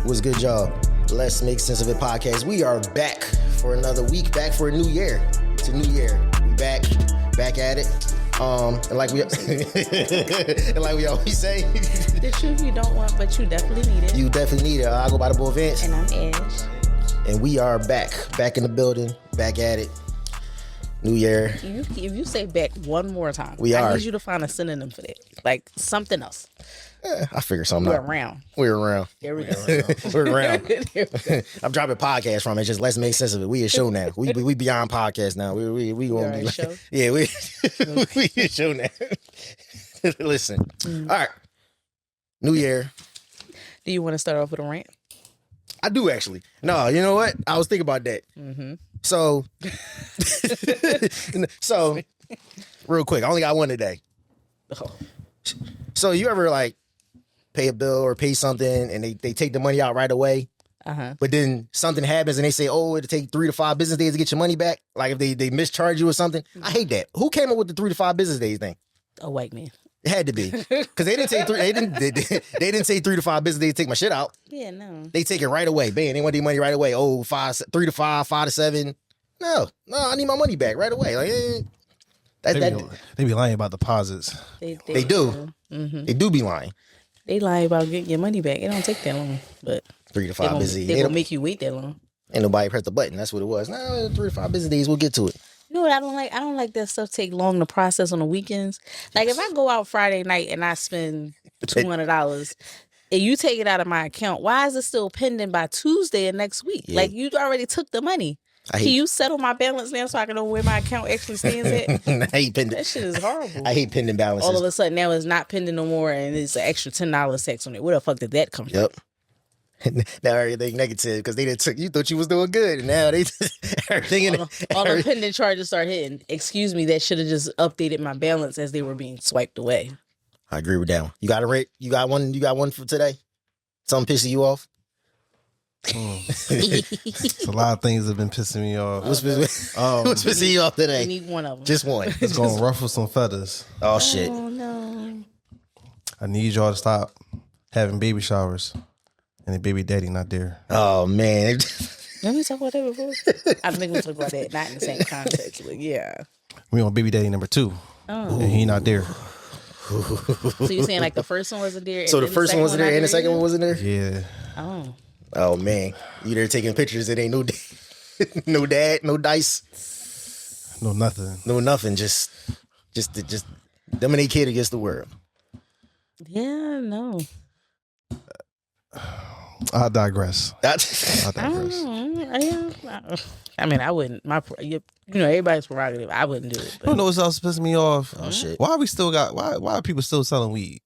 What's good, y'all? Let's Make Sense of It podcast. We are back for another week, back for a new year. It's a new year. We back at it. And like we always say, the truth you don't want, but you definitely need it. You definitely need it. I go by the Bull Vince. And I'm Ash. And we are back in the building, back at it. New year. If you say back one more time, I need you to find a synonym for that. Like something else. I figure something out. We're around. There we go. We're around. I'm dropping podcasts from it. Just Let's Make Sense of It. We a show now. We beyond podcast now. We gonna be like, show? Yeah, we a show now. Listen. All right. New year. Do you want to start off with a rant? I do actually. No, you know what? I was thinking about that. Mm-hmm. So real quick, I only got one today. Oh. So you ever like pay a bill or pay something and they take the money out right away? Uh-huh. But then something happens and they say, oh, it'll take 3 to 5 business days to get your money back. Like if they mischarge you or something. I hate that. Who came up with the 3 to 5 business days thing? A white man. It had to be. Because they didn't take they didn't say 3 to 5 business days to take my shit out. Yeah, no. They take it right away. Bam, they want their money right away. Oh, 3 to 5, 5 to 7. No, I need my money back right away. Like they be lying about deposits. They do. Mm-hmm. They do be lying. They lie about getting your money back. It don't take that long, but 3 to 5 business days. They gonna make you wait that long. Ain't nobody press the button. That's what it was. No, 3 to 5 business days. We'll get to it. You know what I don't like? I don't like that stuff take long to process on the weekends. Like if I go out Friday night and I spend $200 and you take it out of my account, why is it still pending by Tuesday of next week? Yeah. Like you already took the money. Can you settle my balance now so I can know where my account actually stands at? I hate pending. That shit is horrible. I hate pending balances. All of a sudden now it's not pending no more and it's an extra $10 tax on it. Where the fuck did that come from? Yep. Now everything negative because they didn't took you thought you was doing good and now they everything all the pending charges start hitting. Excuse me, that should have just updated my balance as they were being swiped away. I agree with that one. You got a rate? You got one for today? Something pissing you off? It's a lot of things have been pissing me off. What's pissing you off today? I need one of them. Just one. It's gonna ruffle some feathers. Oh shit. Oh no. I need y'all to stop having baby showers and the baby daddy not there. Oh man. Let me talk about that before. I think we'll talk about that, not in the same context, but yeah. We on baby daddy number 2. Oh. And he not there. So you're saying like the first one wasn't there? So the first one wasn't there and the second one wasn't there? Yeah. Oh. Oh man. You there taking pictures, it ain't no no dad, no dice. No nothing. No nothing. Just them and they kid against the world. Yeah, no. I digress. I mean, I wouldn't. Everybody's prerogative. I wouldn't do it. But. You know what else pissing me off? Oh shit! Why are people still selling weed?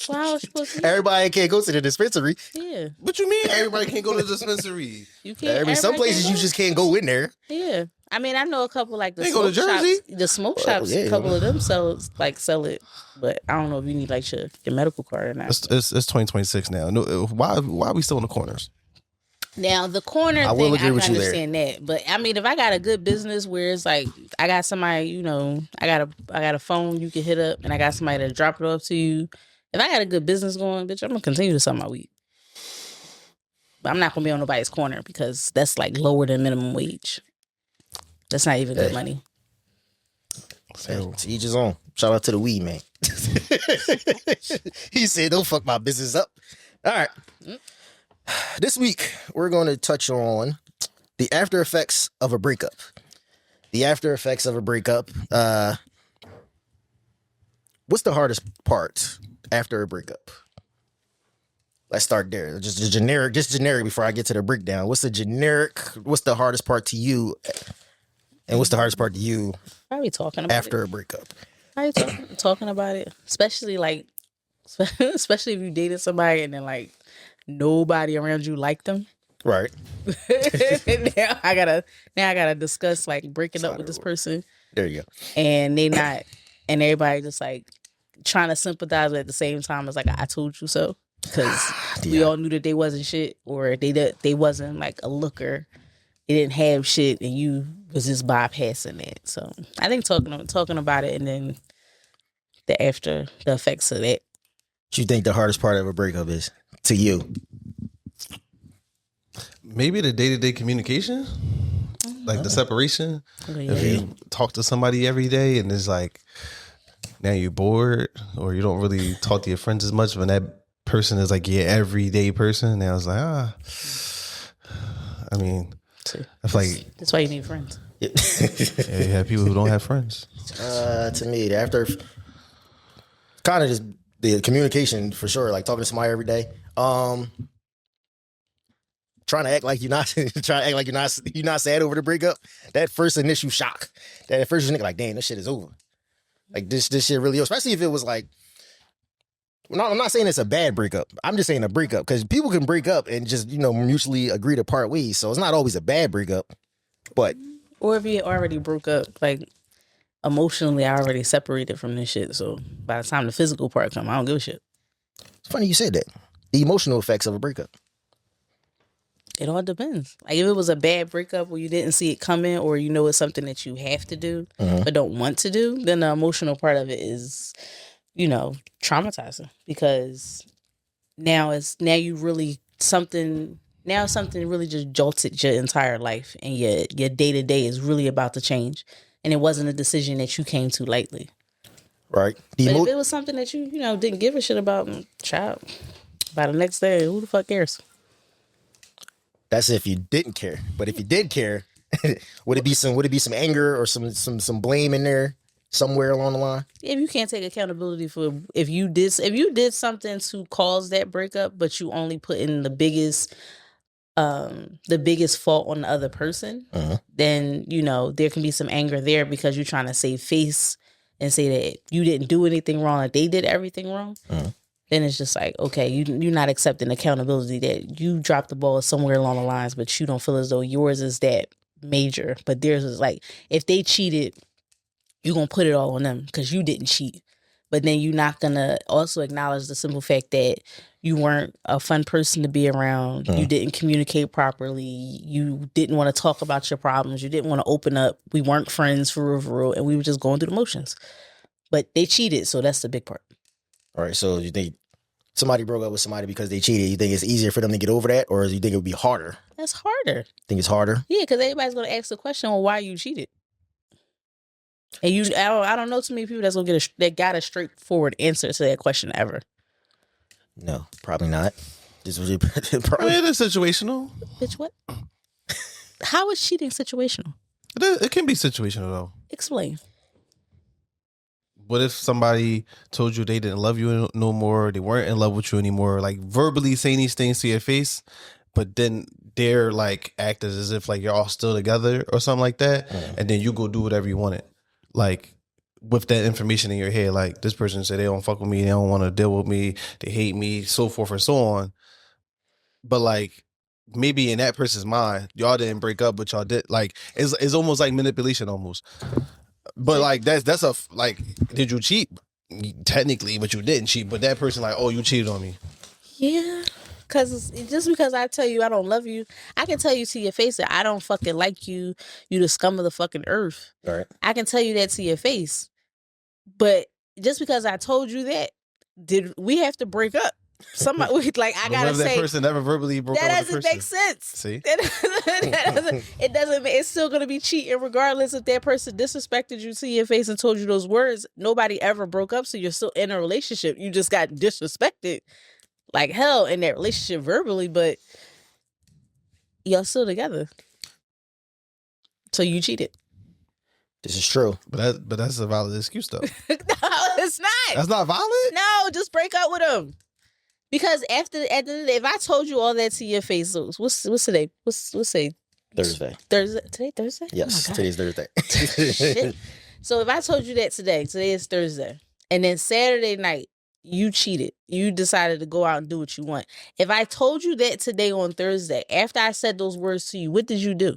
Wow, everybody can't go to the dispensary. Yeah. What you mean? Everybody can't go to the dispensary. You can't. Some places you just can't go in there. Yeah. I mean, I know a couple like the smoke shops. The smoke shops. A couple of them sell it, but I don't know if you need like your medical card or not. It's 2026 now. No, why are we still in the corners? Now the corner thing, I can understand that, but I mean, if I got a good business where it's like I got somebody, I got a phone you can hit up, and I got somebody to drop it off to you. If I got a good business going, bitch, I'm gonna continue to sell my weed. But I'm not gonna be on nobody's corner because that's like lower than minimum wage. That's not even good money. So, to each his own. Shout out to the weed man. He said, "Don't fuck my business up." All right. This week, we're going to touch on the after effects of a breakup. The after effects of a breakup. What's the hardest part after a breakup? Let's start there. Just generic before I get to the breakdown. What's the hardest part to you? And what's the hardest part to you? Probably talking about after a breakup. Probably talking about it. Especially if you dated somebody and then like nobody around you liked them. Right. now I gotta discuss like breaking up with this person. There you go. And everybody just like trying to sympathize at the same time as like I told you so. Because we all knew that they wasn't shit, or they wasn't like a looker. They didn't have shit, and you was just bypassing it. So I think talking about it, and then the effects of that you think the hardest part of a breakup is to you? Maybe the day-to-day communication, like the separation. If you talk to somebody every day and it's like now you're bored or you don't really talk to your friends as much when that person is like your everyday person. Now it's like, I mean, I feel like that's why you need friends. Yeah, you have people who don't have friends. To me, after kind of just the communication for sure, like talking to somebody every day. Trying to act like you're not sad over the breakup. That first initial shock, that first nigga like, damn, this shit is over. Like this shit really, especially if it was like, I'm not saying it's a bad breakup. I'm just saying a breakup because people can break up and just mutually agree to part ways. So it's not always a bad breakup, but or if you already broke up, like emotionally, I already separated from this shit. So by the time the physical part come, I don't give a shit. It's funny you said that. The emotional effects of a breakup. It all depends. Like if it was a bad breakup where you didn't see it coming or it's something that you have to do but don't want to do, then the emotional part of it is, traumatizing because something really just jolted your entire life and your day-to-day is really about to change and it wasn't a decision that you came to lightly. Right. But if it was something that you didn't give a shit about, child, by the next day, who the fuck cares? That's if you didn't care. But if you did care, would it be some anger or some blame in there somewhere along the line? If you can't take accountability for if you did something to cause that breakup, but you only put in the biggest fault on the other person, then there can be some anger there because you're trying to save face and say that you didn't do anything wrong, that they did everything wrong. Then it's just like, okay, you're not accepting accountability that you dropped the ball somewhere along the lines, but you don't feel as though yours is that major. But theirs is like, if they cheated, you're going to put it all on them because you didn't cheat. But then you're not going to also acknowledge the simple fact that you weren't a fun person to be around. You didn't communicate properly. You didn't want to talk about your problems. You didn't want to open up. We weren't friends for real, and we were just going through the motions. But they cheated, so that's the big part. All right, so you think somebody broke up with somebody because they cheated, you think it's easier for them to get over that, or do you think it would be harder? That's harder. Think it's harder? Yeah, because everybody's going to ask the question, well, why you cheated? And I don't know too many people that got a straightforward answer to that question ever. No, probably not. This was it is situational. Bitch, what? How is cheating situational? It can be situational though. Explain. What if somebody told you they didn't love you no more, they weren't in love with you anymore, like verbally saying these things to your face, but then they're like acting as if like you're all still together or something like that, and then you go do whatever you wanted, like with that information in your head, like this person said they don't fuck with me, they don't want to deal with me, they hate me, so forth and so on. But like maybe in that person's mind, y'all didn't break up, but y'all did. Like it's almost like manipulation almost. But like that's a like, did you cheat? Technically, but you didn't cheat. But that person like, oh, you cheated on me. Yeah, because just because I tell you I don't love you, I can tell you to your face that I don't fucking like you. You the scum of the fucking earth. All right. I can tell you that to your face. But just because I told you that, did we have to break up? Somebody like I gotta say that person never verbally broke up. That doesn't make sense. See, it doesn't. It's still gonna be cheating regardless if that person disrespected you to your face and told you those words. Nobody ever broke up, so you're still in a relationship. You just got disrespected like hell in that relationship verbally, but y'all still together. So you cheated. This is true, but that's a valid excuse though. No, it's not. That's not valid. No, just break up with him. Because at the end of the day, if I told you all that to your face, what's today? What's say Thursday? Today Thursday? Yes, today's Thursday. Shit. So if I told you that today is Thursday, and then Saturday night you cheated, you decided to go out and do what you want. If I told you that today on Thursday, after I said those words to you, what did you do?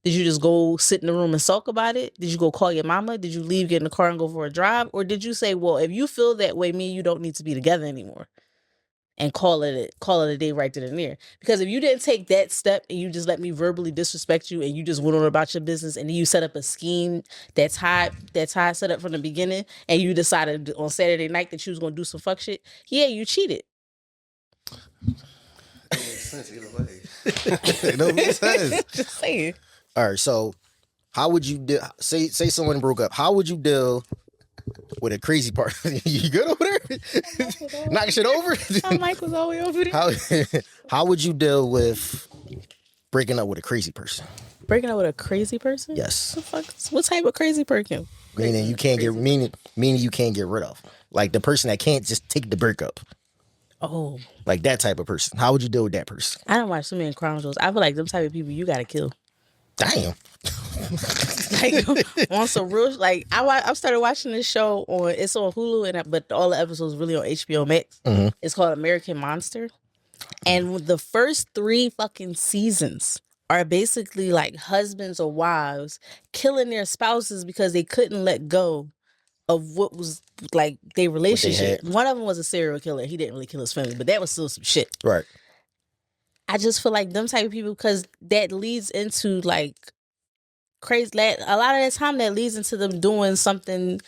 Did you just go sit in the room and sulk about it? Did you go call your mama? Did you leave, get in the car and go for a drive? Or did you say, well, if you feel that way, me and you don't need to be together anymore? and call it a day right then and there. Because if you didn't take that step and you just let me verbally disrespect you and you just went on about your business and then you set up a scheme that's high set up from the beginning and you decided on Saturday night that you was gonna do some fuck shit, yeah, you cheated. It makes sense either way. It don't make sense. Just saying. All right, so how would you say someone broke up? How would you deal with a crazy part? You good over there? Knocking shit over? My mic was all the way over there. How would you deal with breaking up with a crazy person? Breaking up with a crazy person? Yes. What type of crazy person? Meaning you can't get rid of. Like the person that can't just take the breakup. Oh. Like that type of person. How would you deal with that person? I don't watch so many crime shows. I feel like them type of people you gotta kill. Damn. Like on some real, like I started watching this show it's on Hulu but all the episodes really on HBO Max. Mm-hmm. It's called American Monster, and the first 3 fucking seasons are basically like husbands or wives killing their spouses because they couldn't let go of what was like their relationship. One of them was a serial killer. He didn't really kill his family, but that was still some shit. Right. I just feel like them type of people, because that leads into like crazy. A lot of the time, that leads into them doing something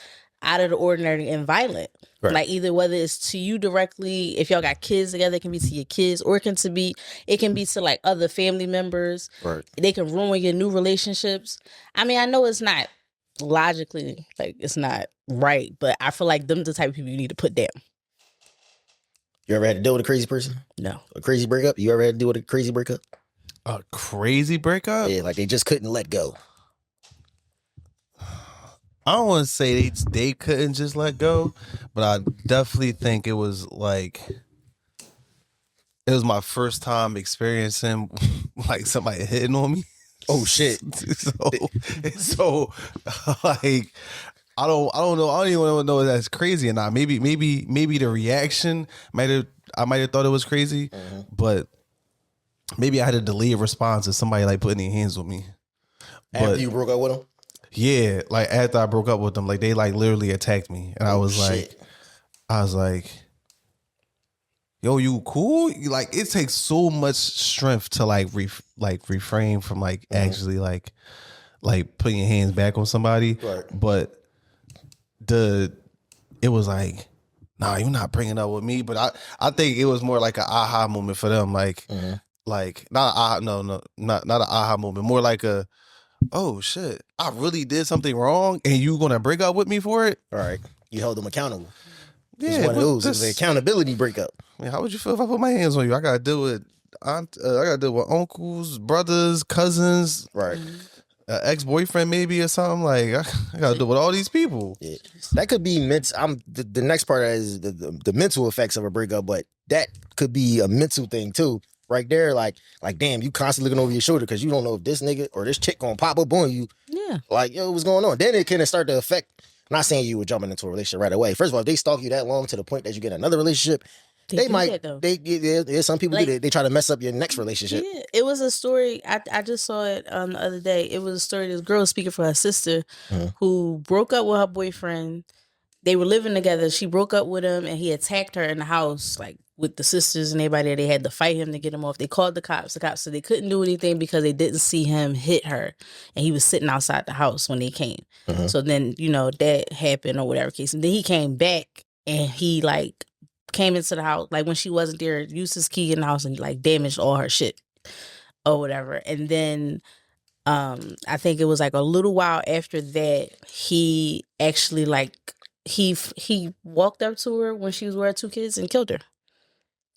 out of the ordinary and violent. Right. Like either whether it's to you directly, if y'all got kids together, it can be to your kids, or it can be to like other family members. Right. They can ruin your new relationships. I mean, I know it's not logically like it's not right, but I feel like them the type of people you need to put down. You ever had to deal with a crazy person? No. A crazy breakup? You ever had to deal with a crazy breakup? A crazy breakup? Yeah, like they just couldn't let go. I don't want to say they couldn't just let go, but I definitely think it was like it was my first time experiencing like somebody hitting on me. Oh shit! So like I don't know. I don't even know if that's crazy or not. Maybe the reaction I might have thought it was crazy, but maybe I had a delayed response to somebody like putting their hands on me. After you broke up with them? Yeah, like after I broke up with them, like they like literally attacked me, and I was like, yo, you cool? Like it takes so much strength to like refrain from like actually like putting your hands back on somebody, right. But it was like, nah, you're not bringing up with me. But I think it was more like an aha moment for them, like not an aha moment, more like a, oh shit, I really did something wrong and you gonna break up with me for it? All right. You held them accountable. Yeah, it's one of those. It's an accountability breakup. I mean, how would you feel if I put my hands on you? I gotta deal with uncles, brothers, cousins, right? Ex-boyfriend maybe or something. Like I gotta deal with all these people. Yeah. That could be the next part is the mental effects of a breakup, but that could be a mental thing too. Right there, like damn, you constantly looking over your shoulder because you don't know if this nigga or this chick gonna pop up on you. Yeah. Like, yo, what's going on? Then it can start to affect. I'm not saying you were jumping into a relationship right away. First of all, if they stalk you that long to the point that you get another relationship, they might. Some people do that. They try to mess up your next relationship. Yeah, it was a story. I just saw it the other day. It was a story. This girl speaking for her sister who broke up with her boyfriend. They were living together. She broke up with him, and he attacked her in the house, like with the sisters and everybody there. They had to fight him to get him off. They called the cops. The cops said they couldn't do anything because they didn't see him hit her, and he was sitting outside the house when they came. So then, that happened or whatever case. And then he came back, and he like came into the house, like when she wasn't there, used his key in the house and like damaged all her shit or whatever. And then I think it was like a little while after that, he actually like he walked up to her when she was with her 2 kids and killed her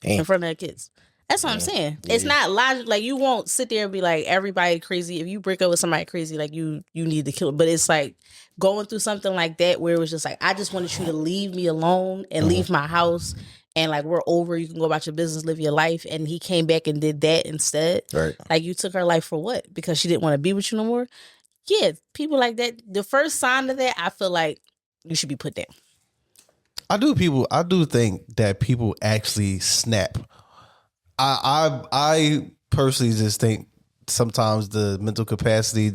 in front of her kids. That's what I'm saying. Yeah. It's not logic. Like you won't sit there and be like everybody crazy. If you break up with somebody crazy, like you need to kill them. But it's like going through something like that where it was just like, I just wanted you to leave me alone and leave my house. And like, we're over. You can go about your business, live your life. And he came back and did that instead. Right. Like you took her life for what? Because she didn't want to be with you no more. Yeah. People like that. The first sign of that, I feel like you should be put down. I do think that people actually snap. I personally just think sometimes the mental capacity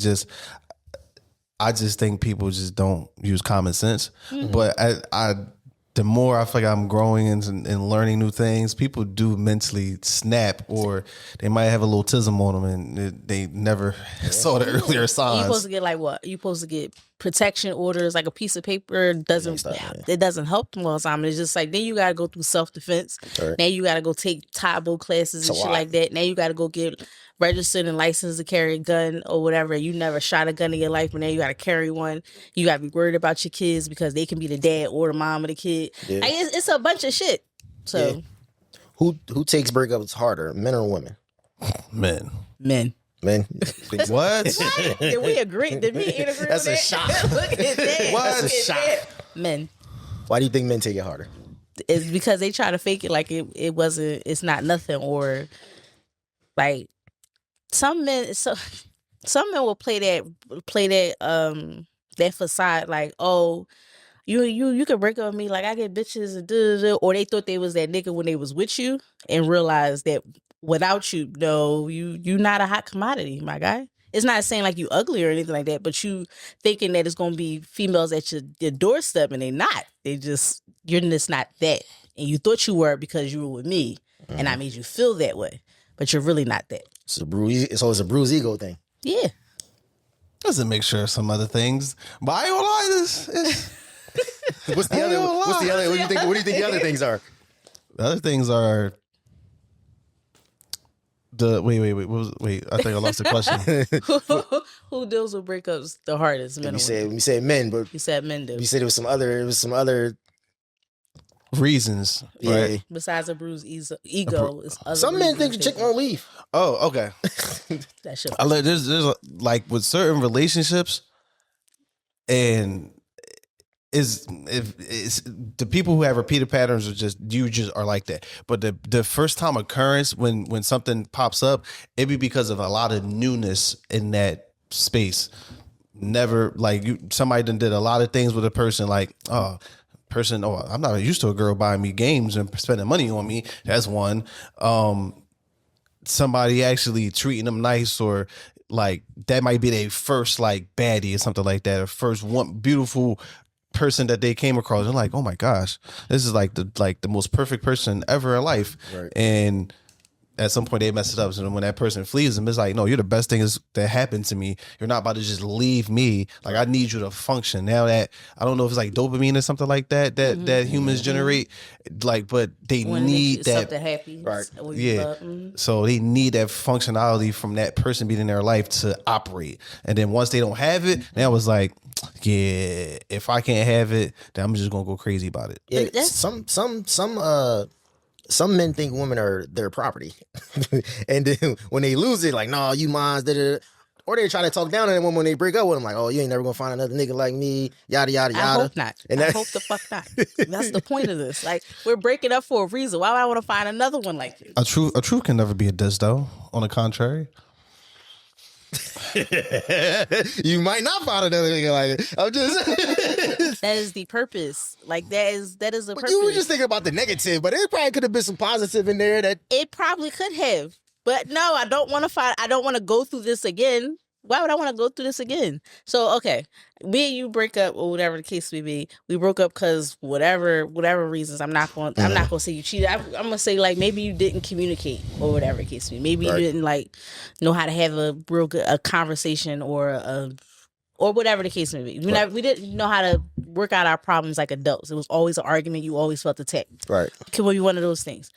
I just think people just don't use common sense. But I the more I feel like I'm growing and learning new things, people do mentally snap, or they might have a little tism on them, and they never saw the earlier signs. You supposed to get like what? You supposed to get protection orders, like a piece of paper doesn't help them all the time. It's just like then you got to go through self-defense. Right. Now you got to go take Tybo classes and shit like that. Now you got to go get registered and licensed to carry a gun or whatever. You never shot a gun in your life, but now you got to carry one. You got to be worried about your kids because they can be the dad or the mom of the kid. Yeah. Like, it's a bunch of shit. So, who takes breakups harder, men or women? Men. What? Did we agree? Did we agree? That's a shock. Look at that. What? That's a shock. Men. Why do you think men take it harder? It's because they try to fake it like it wasn't. It's not nothing, or like. Some men will play that facade like, oh, you can break up with me, like I get bitches and or they thought they was that nigga when they was with you and realized that without you, no, you not a hot commodity, my guy. It's not saying like you ugly or anything like that, but you thinking that it's gonna be females at your doorstep and they not. You're just not that, and you thought you were because you were with me, and I made you feel that way, but you're really not that. It's a bruised ego thing. Yeah. That's a mixture of some other things. But I ain't gonna lie, What's the other? What do you think the other things are? The other things are wait, I think I lost the question. Who deals with breakups the hardest? Men. You said men, but you said men do. You said it was some other reasons, right? Yeah. Besides a bruised ego, some men think the chick won't leave. Oh, okay. That shit. There's like with certain relationships, and if it's the people who have repeated patterns are just are like that. But the first time occurrence when something pops up, it be because of a lot of newness in that space. Never like somebody done did a lot of things with a person like I'm not used to a girl buying me games and spending money on me. That's one. Somebody actually treating them nice, or like that might be their first like baddie or something like that, or first one beautiful person that they came across. And like, oh my gosh, this is like the most perfect person ever in life. Right. And at some point they mess it up. So when that person flees them, it's like, no, you're the best thing that happened to me. You're not about to just leave me. Like, I need you to function. Now that, I don't know if it's like dopamine or something like that humans generate, like, but they need that. Something happy. Right. Yeah. So they need that functionality from that person being in their life to operate. And then once they don't have it, now it's like, yeah, if I can't have it, then I'm just going to go crazy about it. Yeah. Some men think women are their property. And then when they lose it, like, no, you mine, or they try to talk down on them when they break up with them, like, oh, you ain't never gonna find another nigga like me, yada, yada, yada. I hope not. I hope the fuck not. That's the point of this. Like, we're breaking up for a reason. Why would I want to find another one like you? A truth can never be a diss, though. On the contrary. You might not find another nigga like it. I'm just that is the purpose. Like that is the purpose. You were just thinking about the negative, but it probably could have been some positive in there. That it probably could have, but no, I don't want to go through this again. Why would I want to go through this again? So, okay, me and you break up or whatever the case may be. We broke up because whatever reasons. I'm not going to say you cheated. I'm going to say like maybe you didn't communicate or whatever the case may be. Maybe you didn't like know how to have a real good conversation or whatever the case may be. We didn't know how to work out our problems like adults. It was always an argument. You always felt attacked. Right. It could be one of those things.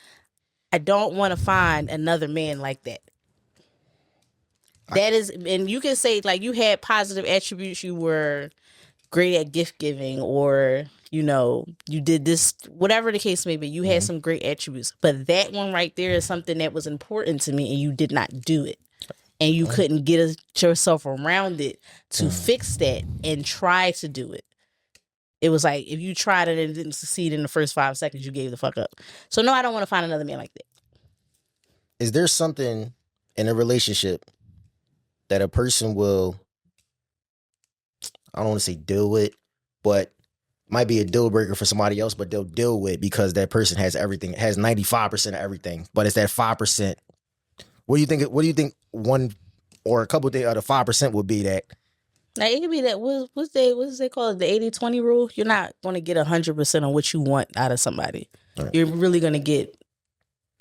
I don't want to find another man like that. That is, and you can say like you had positive attributes. You were great at gift giving, or you did this, whatever the case may be. You had some great attributes, but that one right there is something that was important to me, and you did not do it, and you couldn't get yourself around it to fix that and try to do it. It was like if you tried it and it didn't succeed in the first 5 seconds, you gave the fuck up. So no, I don't want to find another man like that. Is there something in a relationship that a person will, I don't want to say deal with, but might be a deal breaker for somebody else, but they'll deal with because that person has everything, has 95% of everything, but it's that 5%. What do you think one or a couple of the 5% would be that Like it could be that what's they call it, the 80-20 rule. You're not going to get 100% of what you want out of somebody. Right. You're really going to get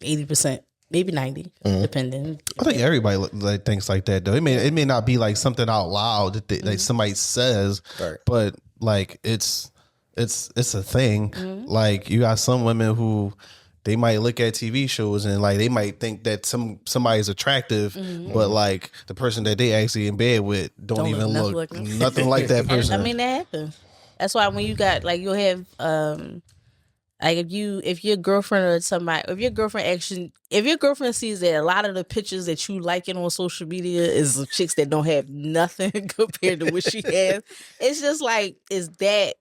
80%, maybe 90, depending. I think everybody like thinks like that though. It may not be like something out loud that like somebody says, right. But like it's a thing. Like you got some women who they might look at TV shows and like they might think that somebody's attractive, but like the person that they actually in bed with don't even look nothing like that person. I mean that happens. That's why when you got like you'll have like if your girlfriend or somebody, if your girlfriend sees that a lot of the pictures that you liking on social media is of chicks that don't have nothing compared to what she has, it's just like is that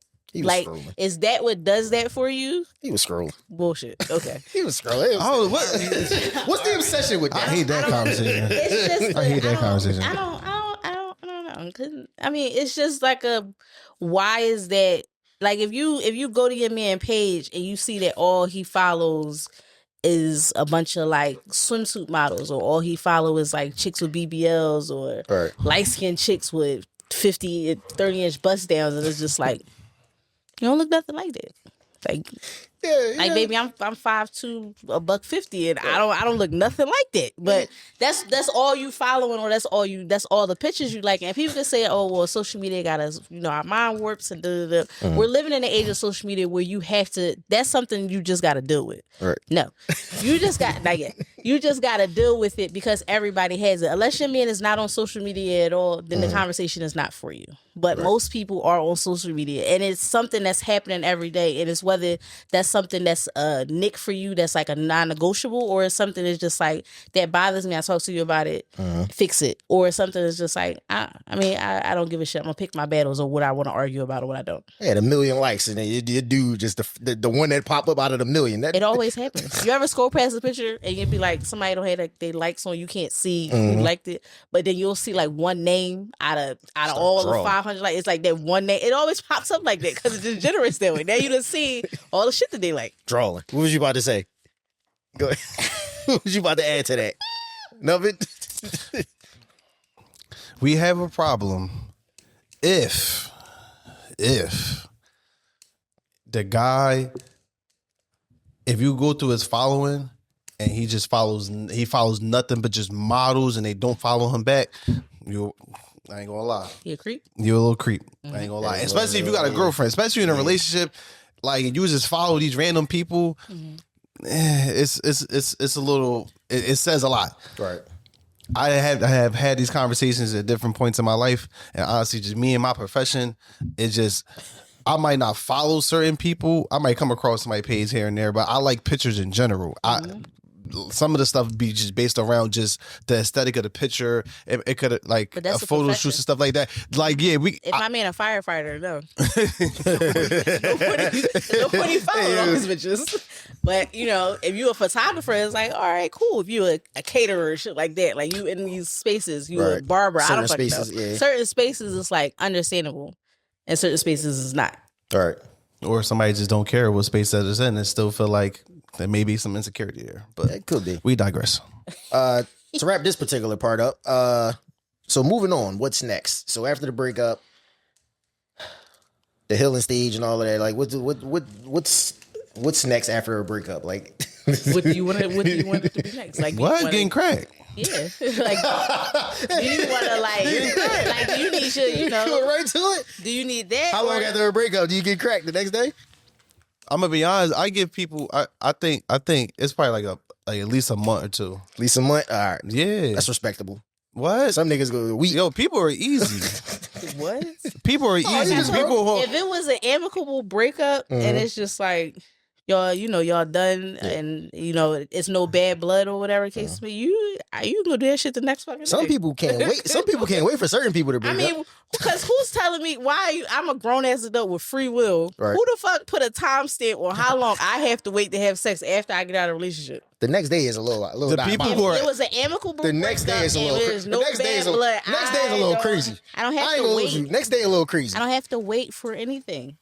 what does that for you? He was scrolling. Bullshit. Okay. He was scrolling. What's the obsession with that? I hate that conversation. I hate that conversation. I don't know. I mean, it's just like why is that? Like if you go to your man page and you see that all he follows is a bunch of like swimsuit models, or all he follows is like chicks with BBLs, or light skinned chicks with 50 and 30-inch bust downs, and it's just like, you don't look nothing like that. Like, like baby, I'm 5'2", $150, and I don't look nothing like that. But that's all you following, or that's all the pictures you like. And people can say, oh well, social media got us, our mind warps and da. We're living in the age of social media where you have to. That's something you just got to deal with. Right. No, you just got not yet. You just got to deal with it because everybody has it. Unless your man is not on social media at all, then the conversation is not for you. But most people are on social media, and it's something that's happening every day. And it's whether that's something that's a nick for you, that's like a non-negotiable, or it's something that's just like, that bothers me, I talk to you about it, fix it. Or it's something that's just like, I don't give a shit. I'm going to pick my battles or what I want to argue about or what I don't. Yeah, 1 million likes, and then your dude just the one that pop up out of the million. It always happens. You ever scroll past a picture and you'd be like, somebody don't have like, they likes on, you can't see who liked it, but then you'll see like one name out of all the 500. Like it's like that one name. It always pops up like that because it generates that way. Now you just see all the shit that they like. Drawing. What was you about to say? Go ahead. What was you about to add to that? Nothing. We have a problem if the guy, if you go through his following and he follows nothing but just models and they don't follow him back, I ain't gonna lie. You a creep? You're a little creep. I ain't gonna lie. Especially if you got a girlfriend, especially in a relationship, like you just follow these random people. It's a little. It says a lot. Right. I have had these conversations at different points in my life, and honestly, just me and my profession, it's just, I might not follow certain people. I might come across my page here and there, but I like pictures in general. Some of the stuff be just based around just the aesthetic of the picture. It could like a photo shoots and stuff like that. Like if I mean a firefighter, no. Nobody follow all these bitches. But if you a photographer, it's like, all right, cool. If you a caterer, shit like that, like you in these spaces, you a barber. Certain I don't fucking spaces, know. Yeah. Certain spaces it's like understandable, and certain spaces is not. All right. Or somebody just don't care what space that is in and still feel like there may be some insecurity there, but it could be. We digress. To wrap this particular part up, so moving on, what's next? So after the breakup, the healing stage and all of that, like what's next after a breakup? Like, what do you want it to be next? Like, what? Getting cracked? Yeah, like, do you want to like do you need your, go right to it? Do you need that? How long after a breakup do you get cracked? The next day? I'm gonna be honest. I give people. I think it's probably like at least a month or two. At least a month. All right. Yeah, that's respectable. What? Some niggas go a week. Yo, people are easy. What? People are easy. People. If it was an amicable breakup and it's just like y'all done and it's no bad blood or whatever the case may be, you gonna do that shit the next fucking day. Some people can't wait. Some people can't wait for certain people to break up. I mean, because who's telling me why I'm a grown ass adult with free will? Right. Who the fuck put a timestamp on how long I have to wait to have sex after I get out of a relationship? The next day is a little. The people who are. It was an amicable. The next day is a little. There's no bad blood. Next day is a little crazy. I don't have to wait. Next day a little crazy. I don't have to wait for anything.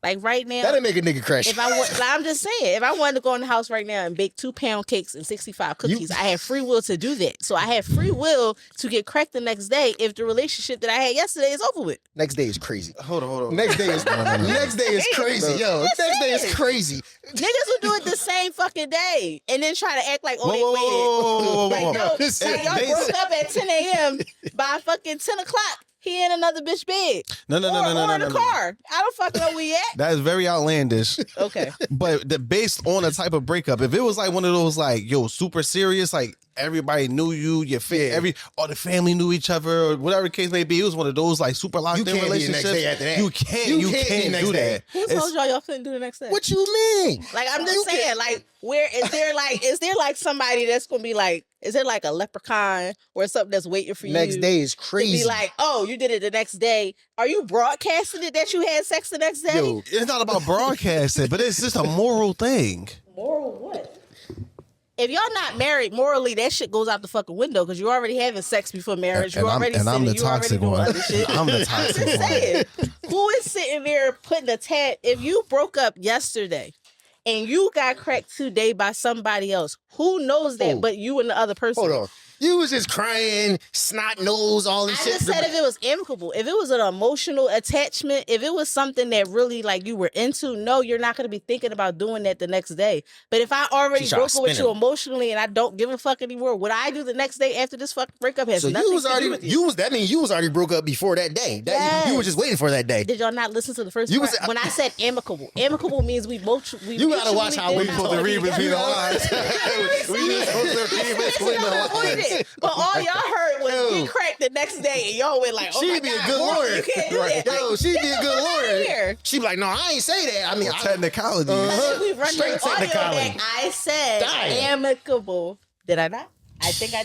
Like right now, that'll make a nigga crash. If I'm just saying, if I wanted to go in the house right now and bake 2-pound cakes and 65 cookies, I have free will to do that. So I have free will to get cracked the next day if the relationship that I had yesterday is over with. Next day is crazy. Hold on. Next day is crazy, yo. Next day is crazy. Niggas will do it the same fucking day and then try to act like, oh, they waited. Y'all broke up at 10 a.m. by fucking 10 o'clock. He in another bitch bed. No. Or in the car. I don't fucking know where we at. That is very outlandish. Okay. But based on a type of breakup, if it was like one of those like, yo, super serious, like everybody knew you, all the family knew each other, or whatever the case may be, it was one of those like super locked in relationships. You can't do that. Who told y'all couldn't do the next day? What you mean? Like I'm just saying, like, where is there like somebody that's gonna be like, is there like a leprechaun or something that's waiting for you? Next day is crazy. To be like, oh, you did it the next day. Are you broadcasting it that you had sex the next day? Yo, it's not about broadcasting, but it's just a moral thing. Moral what? If y'all not married, morally, that shit goes out the fucking window because you're already having sex before marriage. I'm the toxic one. I'm the toxic one. Saying, who is sitting there putting a tab? If you broke up yesterday and you got cracked today by somebody else, who knows that but you and the other person? Hold on. You was just crying, snot nose, all this shit. I just said if it was amicable, if it was an emotional attachment, if it was something that really like you were into, no, you're not going to be thinking about doing that the next day. But if I already broke up with you emotionally and I don't give a fuck anymore, what I do the next day after this fucking breakup has nothing to do with you. That means you was already broke up before that day. Yes. You were just waiting for that day. Did y'all not listen to the first part? When I said amicable, amicable means we both. You gotta watch how we supposed to read between the lines. We just supposed to read between the lines. But all y'all heard was get cracked the next day, and y'all went like, "Oh she'd be a good lawyer." You can't do that. Yo, she'd be a good lawyer. She'd be like, "No, I ain't say that." I mean, technicality. We run the audio back. I said amicable. Did I not? I think I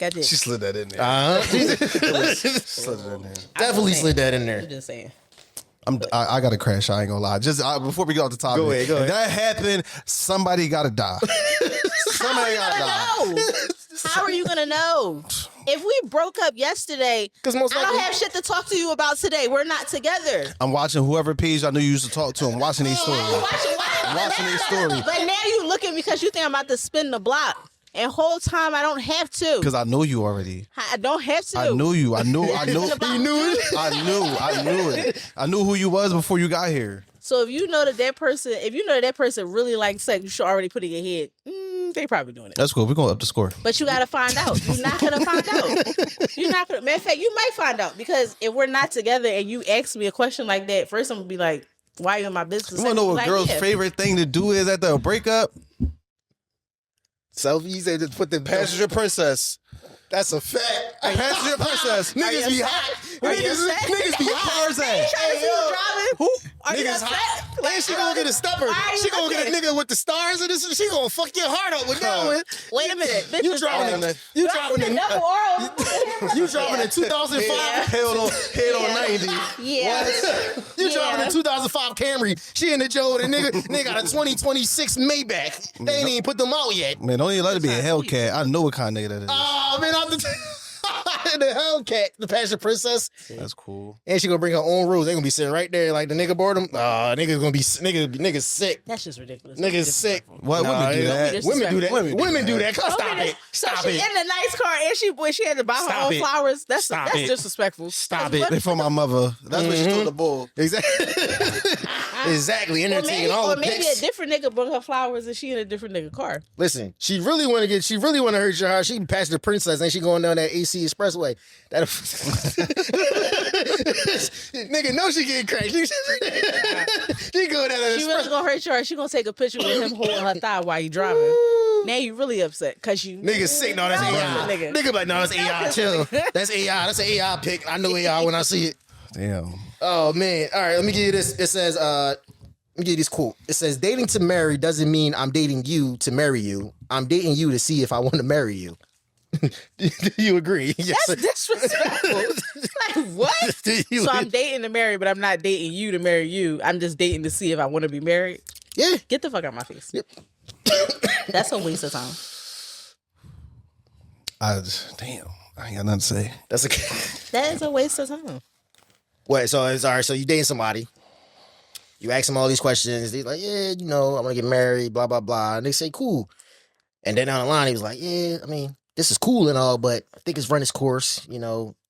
did. She slid that in there. Slid it in there. Definitely slid that in there. I'm just saying. I got to crash. I ain't gonna lie. Just before we get off the topic, go ahead. If that happened, somebody gotta die. Somebody gotta die. How are you gonna know? If we broke up yesterday, I don't have shit to talk to you about today. We're not together. I'm watching whoever page I knew you used to talk to. I'm watching these stories. I'm watching these stories. But now you looking because you think I'm about to spin the block. And whole time I don't have to. Because I know you already. I don't have to. I knew you. I knew. You knew it? I knew it. I knew who you was before you got here. So if you know that person really likes sex, you should already put it in your head. They probably doing it. That's cool. We're going up the score. But you got to find out. You're not going to find out. You're not going to. Matter of fact, you might find out. Because if we're not together and you ask me a question like that, first I'm going to be like, why are you in my business? You want to know what girl's favorite thing to do is after a breakup? Selfies and just put the passenger princess. That's a fact. A passenger princess. Niggas be hot. Niggas be hot. Who? Niggas hot. And she gonna get a stepper. She gonna get a nigga with the stars and this. She gonna fuck your heart up with that one. Wait a minute. You dropping the 2005. Head on 90. Yeah. You dropping the 2005 Camry. She in the Joe. The nigga got a 2026 Maybach. They ain't even put them out yet. Man, don't even let it be a Hellcat. I know what kind of nigga that is. Oh man, I'm the Hellcat, the passion princess. That's cool. And she gonna bring her own rules. They gonna be sitting right there like the nigga bored them. Niggas gonna be niggas sick. That's just ridiculous. Niggas sick. What women do that? Women do that. Women do that. Stop it. Stop it. In the nice car and she had to buy her own flowers. That's disrespectful. Stop it. They for my mother. That's what she told the bull. Exactly. Exactly. Entertaining all the maybe a different nigga bring her flowers and she in a different nigga car. Listen, she really want to hurt your heart. She can pass the princess and she going down that AC Expressway. That nigga know she getting cracked. She go down that. She really gonna hurt your heart. She gonna take a picture with him holding her thigh while you driving. Now you really upset because you nigga sick. No, that's AI. Nigga like, no, that's AI. Chill. That's AI. That's an AI pic. I know AI when I see it. Damn. Oh man. All right. Let me give you this. It says. Let me give you this quote. It says, "Dating to marry doesn't mean I'm dating you to marry you. I'm dating you to see if I want to marry you." Do you agree? Yes. That's disrespectful. Like what? So I'm dating to marry, but I'm not dating you to marry you. I'm just dating to see if I want to be married. Yeah. Get the fuck out of my face. Yep. That's a waste of time. Damn. I ain't got nothing to say. That is a waste of time. What? So it's all right. So you dating somebody. You ask them all these questions. They're like, yeah, I'm gonna get married, blah blah blah, and they say cool. And then down the line, he was like, yeah, I mean, this is cool and all, but I think it's run its course.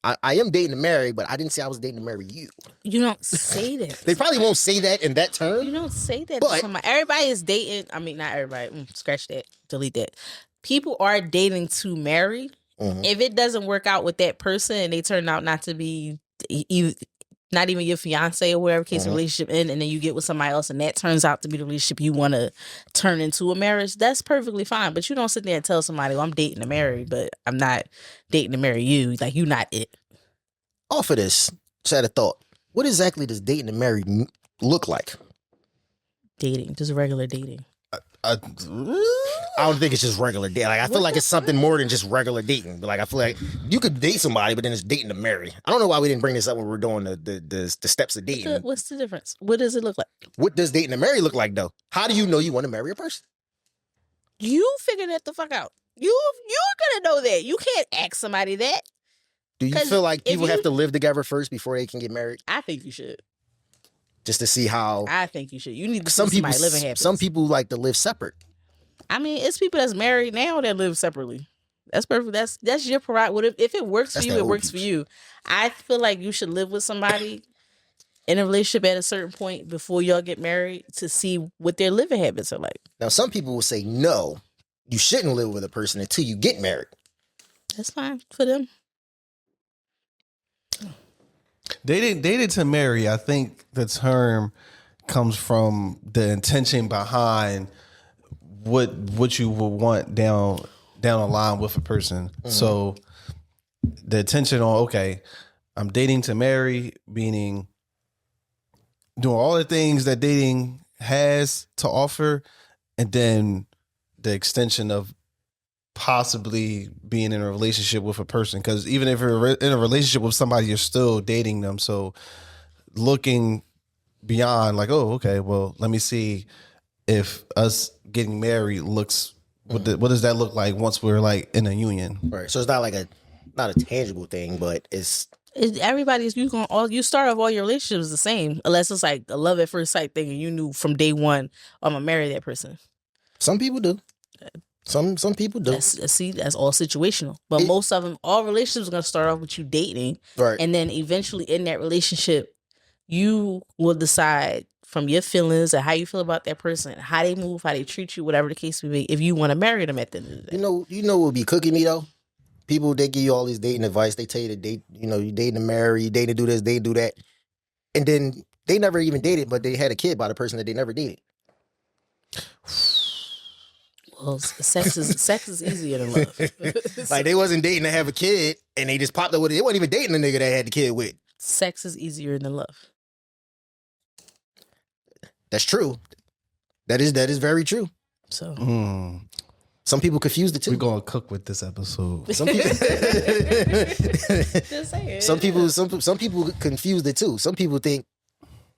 I am dating to marry, but I didn't say I was dating to marry you. You don't say that. They probably won't say that in that term. You don't say that to somebody. Everybody is dating. I mean, not everybody. Scratch that. Delete that. People are dating to marry. Mm-hmm. If it doesn't work out with that person and they turn out not to be not even your fiance or whatever case relationship in, and then you get with somebody else and that turns out to be the relationship you want to turn into a marriage, that's perfectly fine. But you don't sit there and tell somebody, well, I'm dating to marry, but I'm not dating to marry you. Like, you're not it. Off of this, just had a thought. What exactly does dating to marry look like? Dating, just regular dating. I don't think it's just regular dating. Like, I feel like it's something more than just regular dating. But like, I feel like you could date somebody, but then it's dating to marry. I don't know why we didn't bring this up when we were doing the steps of dating. What's the difference? What does it look like? What does dating to marry look like, though? How do you know you want to marry a person? You figure that the fuck out. You're gonna know that. You can't ask somebody that. Do you feel like people have to live together first before they can get married? I think you should. Just to see how. I think you should. You need to see somebody living habits. Some people like to live separate. I mean, it's people that's married now that live separately. That's perfect. That's your prerogative. If it works for you, it works for you. I feel like you should live with somebody in a relationship at a certain point before y'all get married to see what their living habits are like. Now, some people will say, no, you shouldn't live with a person until you get married. That's fine for them. Dated to marry, I think the term comes from the intention behind what you would want down the line with a person. Mm-hmm. So the intention on, okay, I'm dating to marry, meaning doing all the things that dating has to offer, and then the extension of possibly being in a relationship with a person. Because even if you're in a relationship with somebody, you're still dating them. So looking beyond, like, oh, okay, well, let me see if us getting married looks, what does that look like once we're like in a union? Right. So it's not like not a tangible thing, but it's everybody's, you start off all your relationships the same, unless it's like a love at first sight thing and you knew from day one, I'm gonna marry that person. Some people do. Some people do. That's all situational. But most of them, all relationships are going to start off with you dating. Right. And then eventually in that relationship, you will decide from your feelings and how you feel about that person, how they move, how they treat you, whatever the case may be, if you want to marry them at the end of the day. You know what would be cooking me, though? People, they give you all this dating advice. They tell you to date, you dating to marry, you dating to do this, they do that. And then they never even dated, but they had a kid by the person that they never dated. Well, sex is easier than love. Like, they wasn't dating to have a kid, and they just popped up with it. They wasn't even dating the nigga that had the kid with. Sex is easier than love. That's true. That is very true. So some people confuse the two. We're gonna cook with this episode. Some people, just saying. Some people confuse the two. Some people think,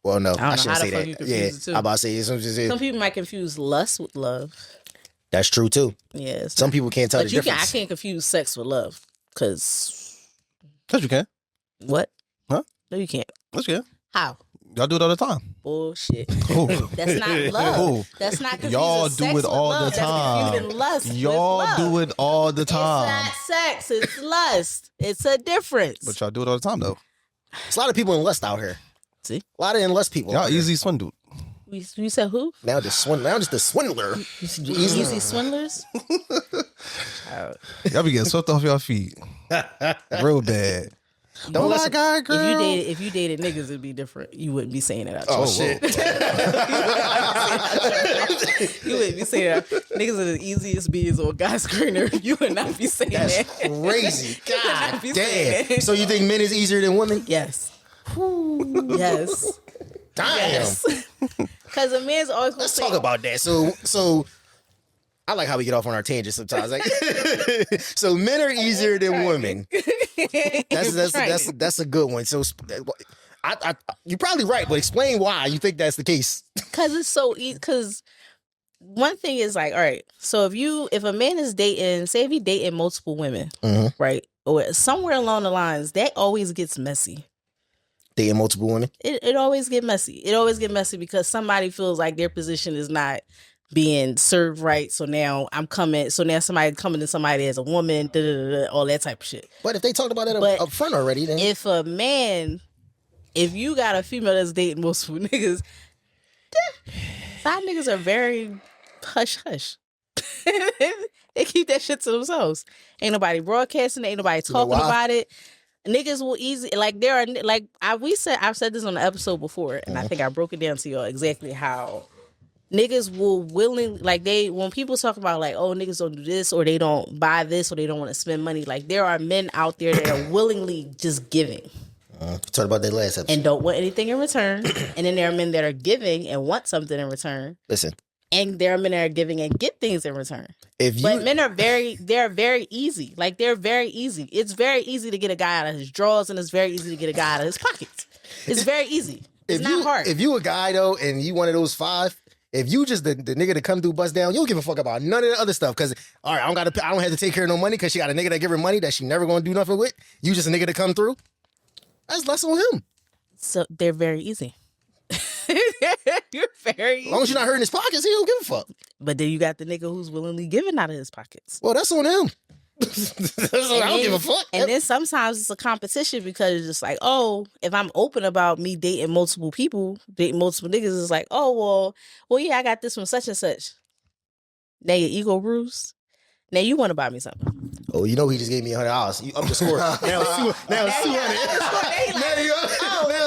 well, no, I shouldn't say that. Yeah, I'm about to say some people might confuse lust with love. That's true too. Yeah. Some people can't tell the difference. I can't confuse sex with love, because. Yes, you can. What? Huh? No, you can't. Yes, you can. How? Y'all do it all the time. Bullshit. That's not love. That's not confusing. Y'all do it all the time. That's confusing lust. Y'all do it all the time. It's not sex. It's lust. It's a difference. But y'all do it all the time, though. There's a lot of people in lust out here. See? A lot of in lust people. Y'all easy swindled. You said who? Now just the swindler. Easy swindlers? Y'all be getting swept off your feet. Real bad. Don't let guy, girl. If you dated niggas, it'd be different. You wouldn't be saying that. Oh shit! You wouldn't be saying that. Niggas are the easiest beings on God's screener. You would not be saying That's that. That's crazy. God damn. So you think men is easier than women? Yes. Yes. Damn. Yes. Because a man's always. Let's talk about that. So. I like how we get off on our tangents sometimes. Like, so men are easier than women. That's a good one. So, you're probably right, but explain why you think that's the case. Because it's so easy. Because one thing is like, all right. So if a man is dating, say if he dating multiple women, right, or somewhere along the lines, that always gets messy. Dating multiple women? It always get messy. It always get messy because somebody feels like their position is not being served right. So now somebody coming to somebody as a woman, all that type of shit. But if they talked about it up front already, then if you got a female that's dating multiple niggas, side niggas are very hush hush. They keep that shit to themselves. Ain't nobody broadcasting. Ain't nobody talking about it. Niggas will I've said this on the episode before, and I think I broke it down to y'all exactly how niggas will when people talk about like, oh, niggas don't do this or they don't buy this or they don't want to spend money, like there are men out there that are willingly just giving. Talked about that last episode. And don't want anything in return. And then there are men that are giving and want something in return. Listen. And there are men that are giving and get things in return. But men are they're very easy. Like they're very easy. It's very easy to get a guy out of his drawers and it's very easy to get a guy out of his pockets. It's very easy. It's not hard. If you a guy though and you one of those 5, if you just the nigga to come through bust down, you don't give a fuck about none of the other stuff. Cause all right, I don't have to take care of no money because she got a nigga that give her money that she never gonna do nothing with. You just a nigga to come through. That's less on him. So they're very easy. You're very easy. As long as you're not hurting his pockets, he don't give a fuck. But then you got the nigga who's willingly giving out of his pockets. Well, that's on him. I don't give a fuck. And then sometimes it's a competition because it's just like, oh, if I'm open about me dating multiple people, dating multiple niggas, it's like, oh, well, yeah, I got this from such and such. Now your ego bruised. Now you want to buy me something. Oh, you know he just gave me $100. You up the score. Now it's 200. Now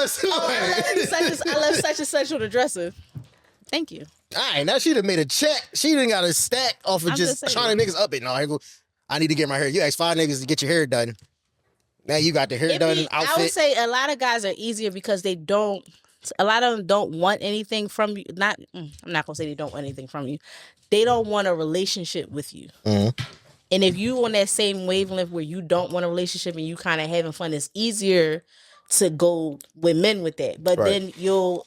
it's 200. I left such and such on the dresser. Thank you. All right, now she done made a check. She done got a stack off of just trying to niggas up it. No, I need to get my hair. You asked 5 niggas to get your hair done. Now you got the hair done outfit. I would say a lot of guys are easier because a lot of them don't want anything from you. I'm not going to say they don't want anything from you. They don't want a relationship with you. Mm-hmm. And if you on that same wavelength where you don't want a relationship and you kind of having fun, it's easier to go with men with that. But then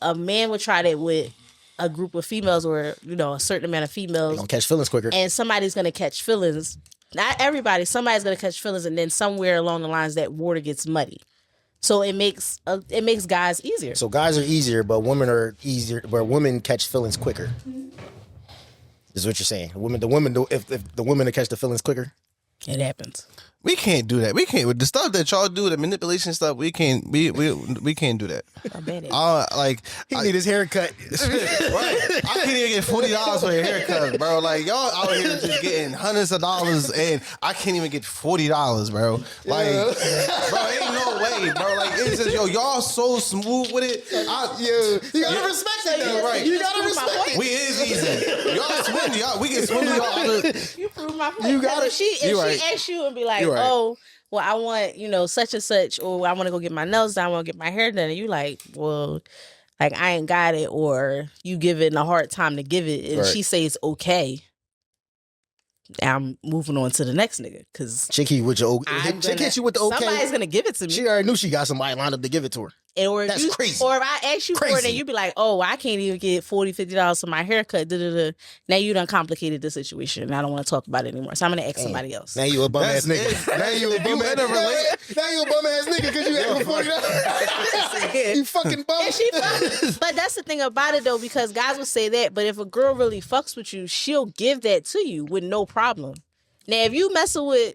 a man would try that with a group of females or, a certain amount of females. Gonna catch feelings quicker. And somebody's going to catch feelings. Not everybody. Somebody's going to catch feelings and then somewhere along the lines that water gets muddy. So it makes guys easier. So guys are easier, but women are easier, where women catch feelings quicker. Is what you're saying. If the women catch the feelings quicker, it happens. We can't do that. We can't with the stuff that y'all do, the manipulation stuff. We can't. We can't do that. I bet it. He need his haircut. Right. I can't even get $40 for a haircut, bro. Like y'all out here just getting hundreds of dollars, and I can't even get $40, bro. Like, bro, ain't no way, bro. Like it's just y'all so smooth with it. You gotta respect it, though, right? You gotta respect it. We is easy. Y'all swim, we can swim y'all. You prove my point. You got it. If she asks you and be like, oh, well, I want, such and such, or I want to go get my nails done, I want to get my hair done. And you like, well, like, I ain't got it, or you give it a hard time to give it, and she says okay. I'm moving on to the next nigga, because chick hit you with the okay. Somebody's gonna give it to me. She already knew she got somebody lined up to give it to her. That's crazy. Or if I ask you for it and you be like, oh, I can't even get $40, $50 for my haircut. Now you done complicated the situation and I don't want to talk about it anymore. So I'm gonna ask somebody else. Now you a bum ass nigga. Now you a bum ass nigga because you asked for $40. You fucking bum. But that's the thing about it though, because guys will say that, but if a girl really fucks with you, she'll give that to you with no problem. Now if you messing with,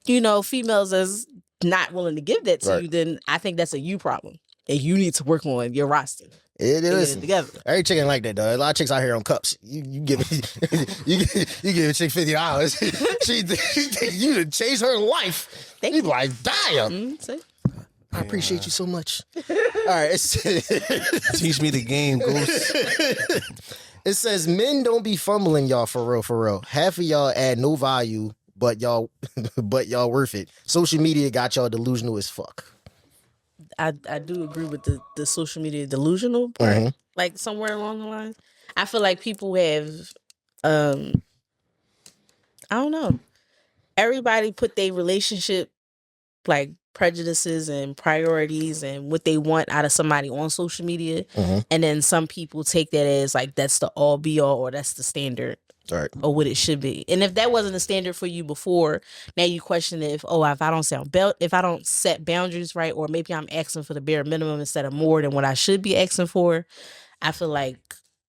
females that's not willing to give that to you, then I think that's a you problem. And you need to work on your roster. It is together. Every chick ain't like that though. A lot of chicks out here on cups. You give a chick $50. You to change her life. You like, damn. I appreciate you so much. All right, teach me the game, Ghost. It says men don't be fumbling y'all for real. Half of y'all add no value, but y'all worth it. Social media got y'all delusional as fuck. I do agree with the social media delusional part, like somewhere along the line. I feel like people have, I don't know. Everybody put their relationship, like prejudices and priorities and what they want out of somebody on social media. And then some people take that as like, that's the all be all or that's the standard. Right. Or what it should be. And if that wasn't a standard for you before, now you question if I don't set boundaries right, or maybe I'm asking for the bare minimum instead of more than what I should be asking for. I feel like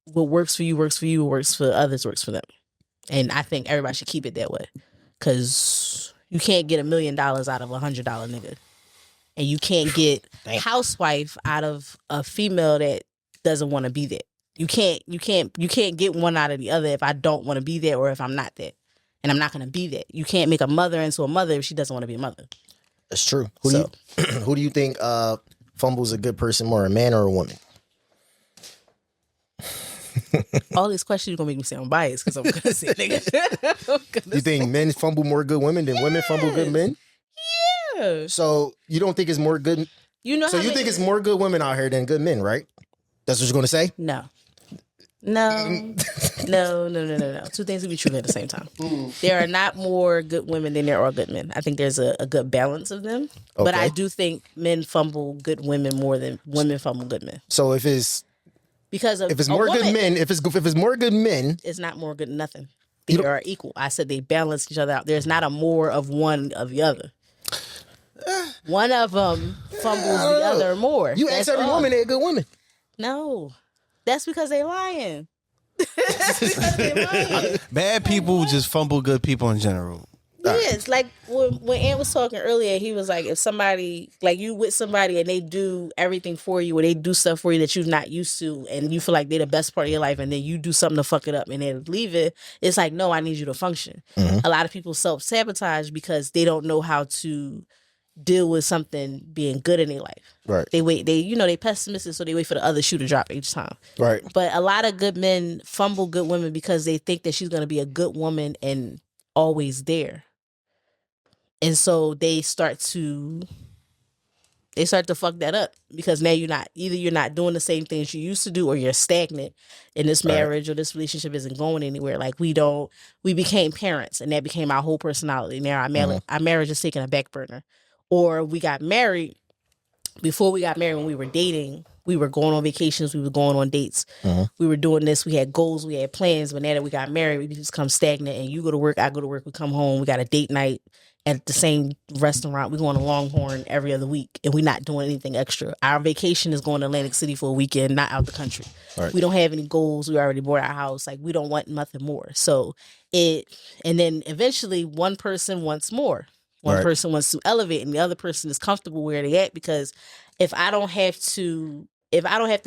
what works for you, what works for others, works for them. And I think everybody should keep it that way. Because you can't get $1 million out of $100 nigga. And you can't get housewife out of a female that doesn't want to be there. You can't get one out of the other if I don't want to be there or if I'm not there. And I'm not going to be there. You can't make a mother into a mother if she doesn't want to be a mother. That's true. Who do you think fumbles a good person more, a man or a woman? All these questions are going to make me sound biased because I'm going to say nigga. You think men fumble more good women than women fumble good men? Yeah. So you don't think it's more good? So you think it's more good women out here than good men, right? That's what you're going to say? No. No. Two things can be true at the same time. There are not more good women than there are good men. I think there's a good balance of them. Okay. But I do think men fumble good women more than women fumble good men. So if it's more good men, if it's more good men, it's not more good than nothing. They are equal. I said they balance each other out. There's not a more of one of the other. One of them fumbles the other more. You ask every woman they're a good woman. No, that's because they lying. Bad people just fumble good people in general. Yes, like when Ant was talking earlier, he was like, if somebody, like you with somebody and they do everything for you or they do stuff for you that you're not used to and you feel like they're the best part of your life and then you do something to fuck it up and they leave it, it's like, no, I need you to function. Mm-hmm. A lot of people self-sabotage because they don't know how to deal with something being good in their life. Right. They pessimistic, so they wait for the other shoe to drop each time. Right. But a lot of good men fumble good women because they think that she's going to be a good woman and always there. And so they start to fuck that up because now you're not doing the same things you used to do or you're stagnant in this marriage or this relationship isn't going anywhere. Like we became parents and that became our whole personality. Now our marriage is taking a back burner. Or we got married. Before we got married, when we were dating, we were going on vacations, we were going on dates. Mm-hmm. We were doing this, we had goals, we had plans. But now that we got married, we just come stagnant and you go to work, I go to work, we come home, we got a date night at the same restaurant. We go on a Longhorn every other week and we're not doing anything extra. Our vacation is going to Atlantic City for a weekend, not out the country. Right. We don't have any goals. We already bought our house. Like we don't want nothing more. And then eventually one person wants more. One person wants to elevate and the other person is comfortable where they at because if I don't have to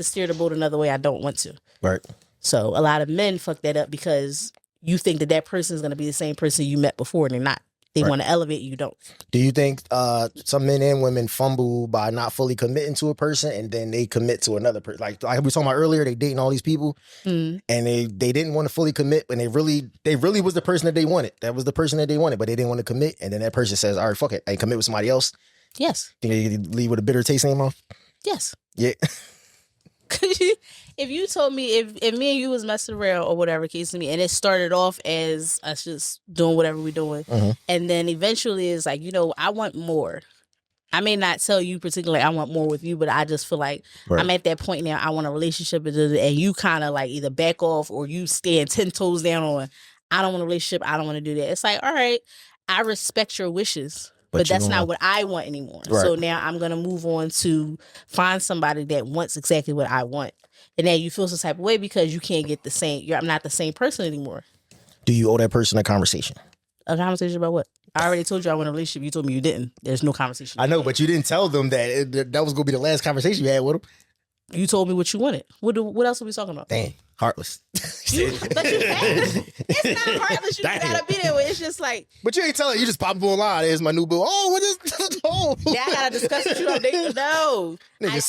steer the boat another way, I don't want to. Right. So a lot of men fuck that up because you think that person is going to be the same person you met before and they're not. They want to elevate, you don't. Do you think some men and women fumble by not fully committing to a person and then they commit to another person? Like we were talking about earlier, they dating all these people and they didn't want to fully commit and they really was the person that they wanted. That was the person that they wanted, but they didn't want to commit. And then that person says, all right, fuck it. I commit with somebody else. Yes. Think they leave with a bitter taste in their mouth? Yes. Yeah. If you told me if me and you was messing around or whatever case to me, and it started off as us just doing whatever we're doing, and then eventually it's like, I want more. I may not tell you particularly I want more with you, but I just feel like I'm at that point now. I want a relationship, and you kind of like either back off or you stand 10 toes down on. I don't want a relationship. I don't want to do that. It's like, all right, I respect your wishes. But that's not what I want anymore. Right. So now I'm going to move on to find somebody that wants exactly what I want. And then you feel some type of way because you can't get the same. I'm not the same person anymore. Do you owe that person a conversation? A conversation about what? I already told you I want a relationship. You told me you didn't. There's no conversation. I know, but you didn't tell them that that was going to be the last conversation you had with them. You told me what you wanted. What else are we talking about? Dang, heartless. But you have. It's not heartless. You gotta be there. It's just like. But you ain't telling. You just pop up online. There's my new boo. Oh, what is? Oh. Yeah, I gotta discuss with you on date. No, I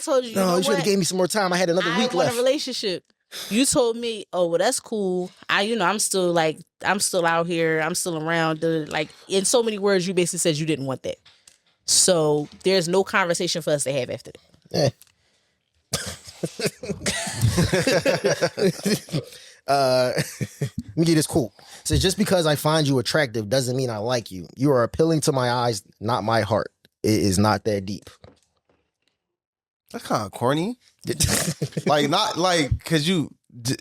told you. No, you should have gave me some more time. I had another week left. I want a relationship. You told me, oh well, that's cool. I'm still out here. I'm still around. Like in so many words, you basically said you didn't want that. So there's no conversation for us to have after that. Yeah. Let me get this quote. It says, just because I find you attractive doesn't mean I like you. You are appealing to my eyes, not my heart. It is not that deep. That's kind of corny. Like, not like, because you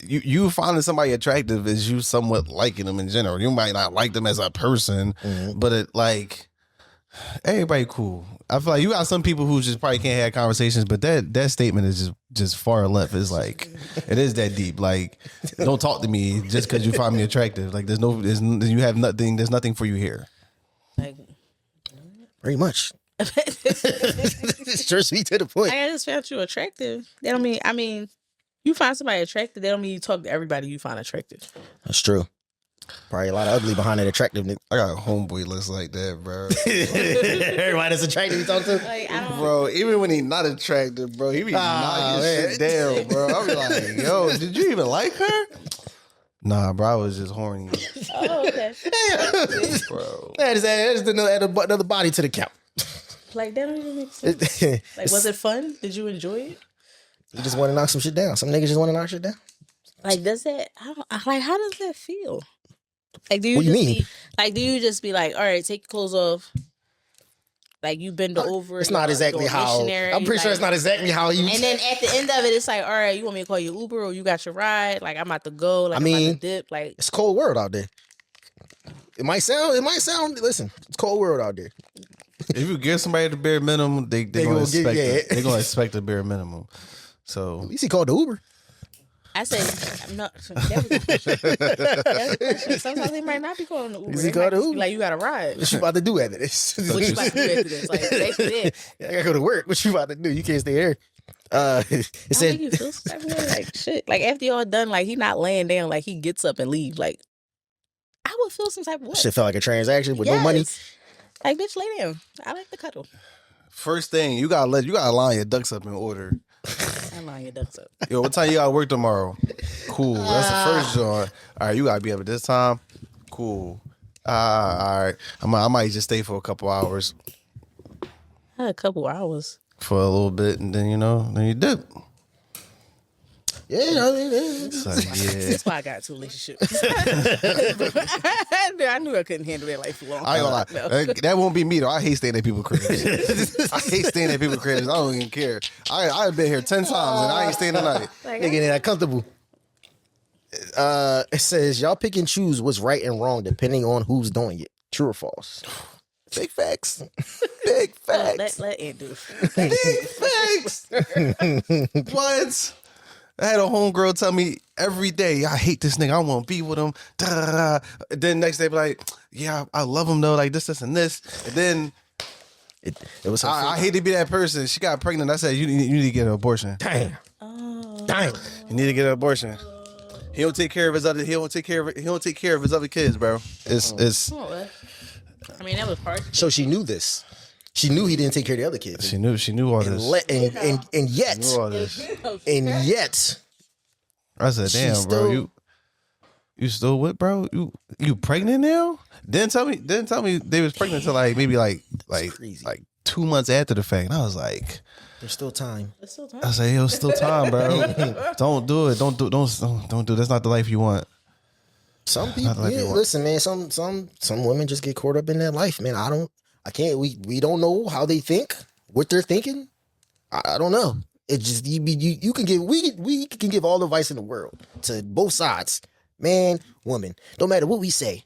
you finding somebody attractive is you somewhat liking them in general. You might not like them as a person, but it like everybody cool. I feel like you got some people who just probably can't have conversations, but that statement is just far left. It's like it is that deep. Like, don't talk to me just because you find me attractive. Like, you have nothing. There's nothing for you here. Like, pretty much. Sure, sweet to the point. I just found you attractive. That don't mean. I mean, you find somebody attractive. That don't mean you talk to everybody you find attractive. That's true. Probably a lot of ugly behind that attractiveness. I got a homeboy looks like that, bro. Everybody that's attractive you talk to? Like, bro, even when he's not attractive, bro, he be knocking shit down, bro. I be like, yo, did you even like her? Nah, bro, I was just horny. Oh, okay. Bro. That's another body to the count. Like, that don't even make sense. Like, was it fun? Did you enjoy it? You just want to knock some shit down. Some niggas just want to knock shit down. Like, does that, like, how does that feel? Like, do you what just you mean? Do you just be like, all right, take your clothes off? Like, you bend over. It's not exactly how. I'm pretty sure it's not exactly how you. And then at the end of it, it's like, all right, you want me to call you Uber or you got your ride? Like, I'm about to go. Like, I mean, I'm about to dip. Like, it's a cold world out there. It might sound. Listen, it's a cold world out there. If you give somebody the bare minimum, they gonna expect. They're gonna expect the bare minimum. So at least he called the Uber. I say, no. Sometimes they might not be calling the Uber. He called the Uber. Like, you got to ride. What you about to do after this? What you about to do after this? Like, basically, I gotta go to work. What you about to do? You can't stay here. It said, you feel like shit. Like, after y'all done, like, he not laying down. Like, he gets up and leaves. Like, I would feel some type of way. Shit felt like a transaction with no money. Like, bitch, lay down. I like the cuddle. First thing, you gotta line your ducks up in order. I line your ducks up. Yo, what time you gotta work tomorrow? Cool. That's the first joint. All right, you gotta be up at this time. Cool. All right. I might just stay for a couple hours. A couple hours. For a little bit, and then then you dip. Yeah, I mean, That's why I got into a relationship. I knew I couldn't handle that life for long. I ain't gonna lie. That won't be me though. I hate staying at people's cribs. I hate staying at people's cribs. I don't even care. I've been here 10 times and I ain't staying the night. Nigga ain't that comfortable. It says y'all pick and choose what's right and wrong depending on who's doing it. True or false? Big facts. Big facts. Let Ant do it. Big facts. What? I had a homegirl tell me every day, I hate this nigga. I want to be with him. Then next day, be like, yeah, I love him though. Like this, and this. And then it was. I hate to be that person. She got pregnant. I said, you need to get an abortion. Damn. Damn. You need to get an abortion. He don't take care of his other. He don't take care of his other kids, bro. It's. I mean, that was hard. So she knew this. She knew he didn't take care of the other kids. She knew all this. And yet, I said, "Damn, bro, you still with, bro? You pregnant now? Didn't tell me they was pregnant until maybe 2 months after the fact." And I was like, "There's still time." I said, "Yo, still time, bro. Don't do it. Don't do. That's not the life you want." Some people, listen, man. Some women just get caught up in that life, man. I can't. We don't know how they think, what they're thinking. I don't know. It just you can give we can give all the advice in the world to both sides, man, woman. Don't matter what we say,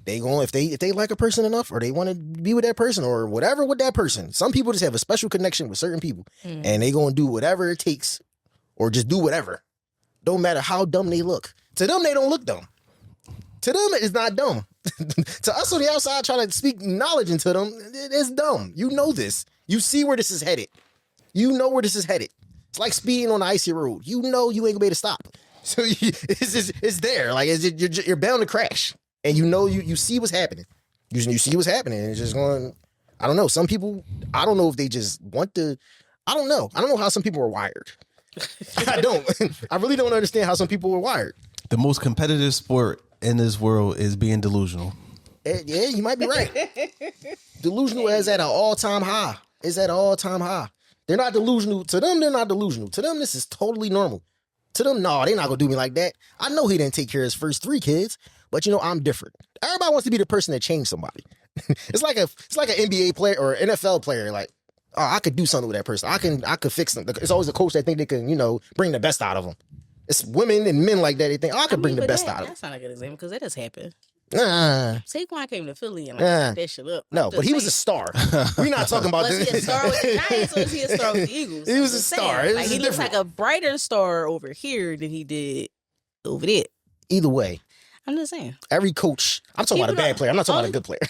they going if they like a person enough or they want to be with that person or whatever with that person. Some people just have a special connection with certain people, and they gonna do whatever it takes, or just do whatever. Don't matter how dumb they look. To them, they don't look dumb. To them, it's not dumb. To us on the outside trying to speak knowledge into them, it's dumb. You know this. You see where this is headed. You know where this is headed. It's like speeding on the icy road. You know you ain't gonna be able to stop. So it's there. Like you're bound to crash. And you know you see what's happening. You see what's happening. And it's just going. I don't know. Some people. I don't know if they just want to. I don't know. I don't know how some people are wired. I don't. I really don't understand how some people are wired. The most competitive sport in this world is being delusional. Yeah, you might be right. Delusional is at an all-time high. It's at an all-time high. They're not delusional. To them, they're not delusional. To them, this is totally normal. To them, no, they're not going to do me like that. I know he didn't take care of his first 3 kids, but I'm different. Everybody wants to be the person that changed somebody. It's like an NBA player or an NFL player. Like, oh, I could do something with that person. I could fix them. It's always a coach that think they can, bring the best out of them. It's women and men like that. They think, I could bring the best out of them. That's not a good example because that does happen. Nah. Saquon came to Philly and like that shit up. No, but he was a star. We're not talking about this. Was he a star with the Giants or was he a star with the Eagles? He was a star. Like, he looks like a brighter star over here than he did over there. Either way. I'm just saying. Every coach. I'm talking about a bad player. I'm not talking about a good player.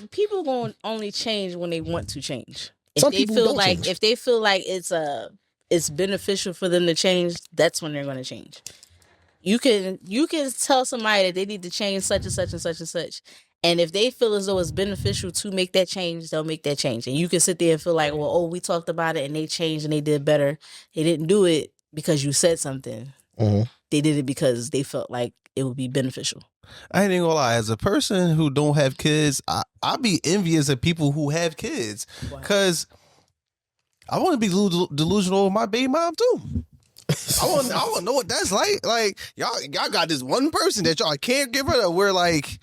People going only change when they want to change. If Some they people feel don't like change. if they feel like it's beneficial for them to change, that's when they're going to change. You can tell somebody that they need to change such and such and such and such. And if they feel as though it's beneficial to make that change, they'll make that change. And you can sit there and feel like, well, we talked about it and they changed and they did better. They didn't do it because you said something. Mm-hmm. They did it because they felt like it would be beneficial. I ain't gonna lie. As a person who don't have kids, I be envious of people who have kids because I want to be delusional with my baby mom too. I want to know what that's like. Like y'all got this one person that y'all can't get rid of. Where like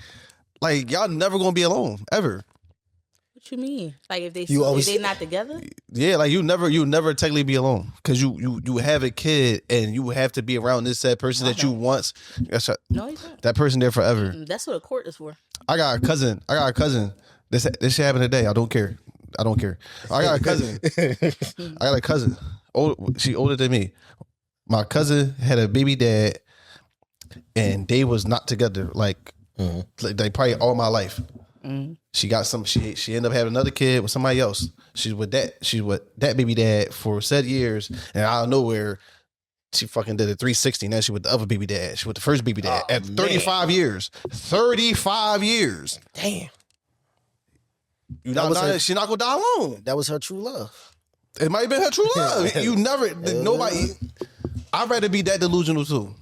y'all never gonna be alone ever. What you mean? Like if they not together? Yeah, like you never technically be alone because you have a kid and you have to be around this said person that you once. No, you don't. That person there forever. That's what a court is for. I got a cousin. This shit happened today. I don't care. I got a cousin. She older than me. My cousin had a baby dad, and they was not together. Like probably all my life. Mm-hmm. She got some. She ended up having another kid with somebody else. She's with that baby dad for said years, and out of nowhere, she fucking did a 360. Now she with the other baby dad. She with the first baby dad at 35 years. 35 years. Damn. She's not gonna die alone. That was her true love. It might have been her true love. You never. Nobody. I'd rather be that delusional too.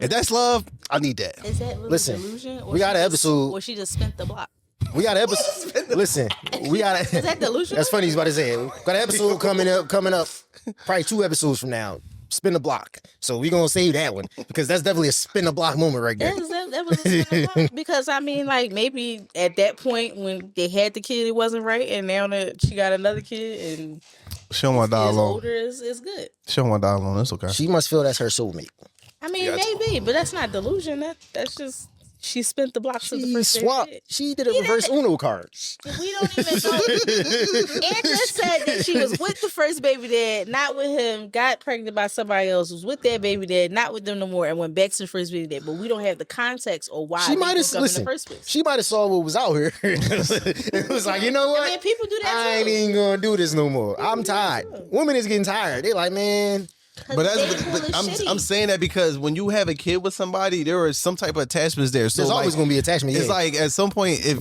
If that's love, I need that. Is that really delusion? Or we got an episode. Or she just spent the block. We got an episode. Listen, we got. Is that delusion? That's funny. He's about to say it. Got an episode coming up. Probably 2 episodes from now. Spin the block. So we're gonna save that one because that's definitely a spin the block moment right there. That was a spin the block because I mean, like maybe at that point when they had the kid, it wasn't right, and now that she got another kid and she don't want to die alone. Older is good. She don't want to die alone. That's okay. She must feel that's her soulmate. I mean, maybe, but that's not delusion. That's just she spent the blocks of the first day. She did a reverse Uno card. We don't even know. Andrea said that she was with the first baby dad, not with him, got pregnant by somebody else, was with that baby dad, not with them no more, and went back to the first baby dad. But we don't have the context or why she might have in the first place. She might have saw what was out here. It was like, you know what? I mean, people do that. I ain't even gonna do this no more. I'm tired. Women is getting tired. They like, man. But I'm saying that because when you have a kid with somebody, there is some type of attachments there. So there's always gonna be attachment. It's like at some point, if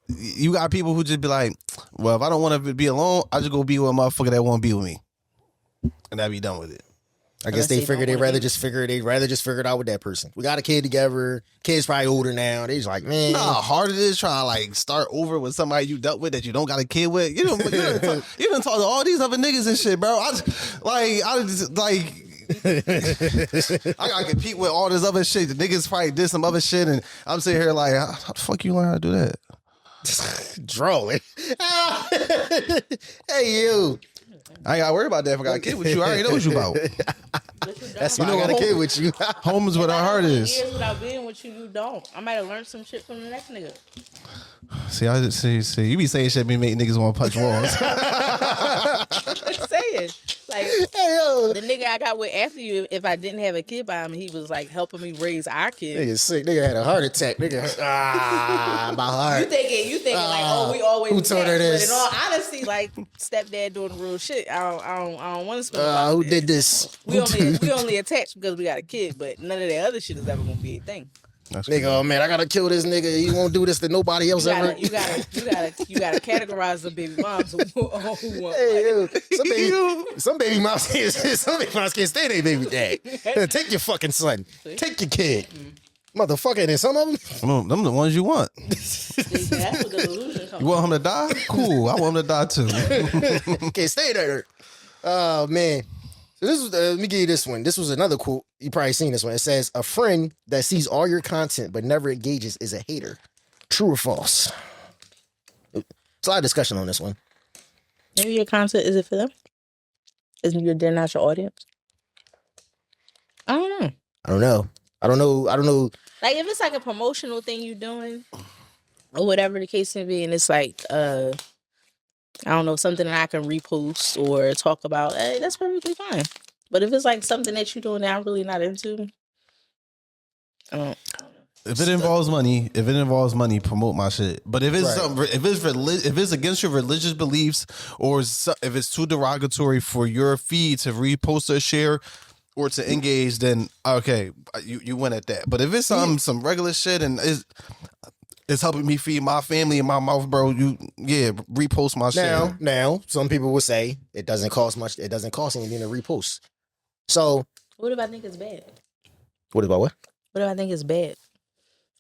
you got people who just be like, well, if I don't want to be alone, I just go be with a motherfucker that want to be with me, and I be done with it. I guess they figured they'd rather just figure it out with that person. We got a kid together. Kid's probably older now. They just like, man. Nah, how hard it is trying to like start over with somebody you dealt with that you don't got a kid with. You done talk to all these other niggas and shit, bro. I gotta compete with all this other shit. The niggas probably did some other shit, and I'm sitting here like, how the fuck you learn how to do that? Drawing. Hey, you. I ain't gotta worry about that if I got a kid with you. I already know what you about. That's why I got a kid with you. Home is where our heart is. Years without being with you, you don't. I might have learned some shit from the next nigga. See, you be saying shit me make niggas want to punch walls. I'm just saying. Like, the nigga I got with after you, if I didn't have a kid by him, he was like helping me raise our kid. Nigga sick. Nigga had a heart attack. Nigga, my heart. You thinking like, we always. Who told her this? But in all honesty, like stepdad doing real shit. I don't want to spend. Who did this? We only attached because we got a kid, but none of that other shit is ever gonna be a thing. That's nigga, oh man, I gotta kill this nigga. He won't do this to nobody else ever. You gotta categorize the baby moms who want. Hey, some baby moms can't stay their baby dad. Take your fucking son. Take your kid. Motherfucker, and some of them. Them the ones you want. That's what the delusion comes. You want him to die? Cool. I want him to die too. Can't stay there. Oh man. So this was, let me give you this one. This was another quote. You probably seen this one. It says, "A friend that sees all your content but never engages is a hater." True or false? It's a lot of discussion on this one. Maybe your content isn't for them. They're not your audience. I don't know. I don't know. Like if it's like a promotional thing you're doing, or whatever the case may be, and it's like I don't know, something that I can repost or talk about, that's perfectly fine. But if it's like something that you're doing that I'm really not into, I don't. If it involves money, promote my shit. But if it's if it's against your religious beliefs, or if it's too derogatory for your feed to repost or share or to engage, then okay, you win at that. But if it's some regular shit and it's helping me feed my family and my mouth, bro, repost my shit. Now, some people would say it doesn't cost much. It doesn't cost anything to repost. So, what if I think it's bad? What about what? What if I think it's bad?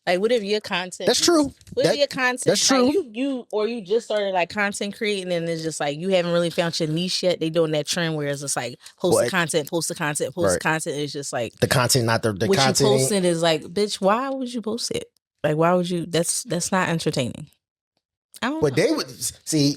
Like, what if your content? That's true. What if your content? That's true. Like, you just started like content creating, and it's just like you haven't really found your niche yet. They doing that trend where it's just like post the content. It's just like the content, not the what content. You posting is like, bitch, why would you post it? Like, why would you? That's not entertaining. I don't know. They would see.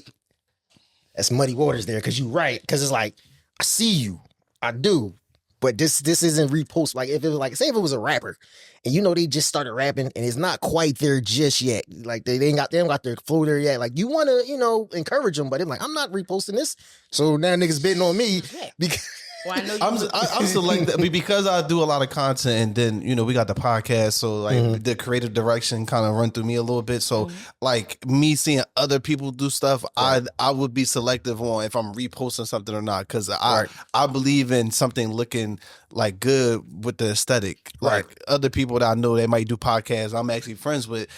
That's muddy waters there, because you're right. Because it's like, I see you, I do. But this isn't repost. Like if it was like, say if it was a rapper and they just started rapping and it's not quite there just yet. Like they ain't got their flow there yet. Like you want to, encourage them, but it's like, I'm not reposting this. So now niggas bidding on me because well, I know I'm selective because I do a lot of content, and then we got the podcast, so like the creative direction kind of run through me a little bit. So like me seeing other people do stuff, I would be selective on if I'm reposting something or not, because I believe in something looking like good with the aesthetic. Like other people that I know they might do podcasts, I'm actually friends with.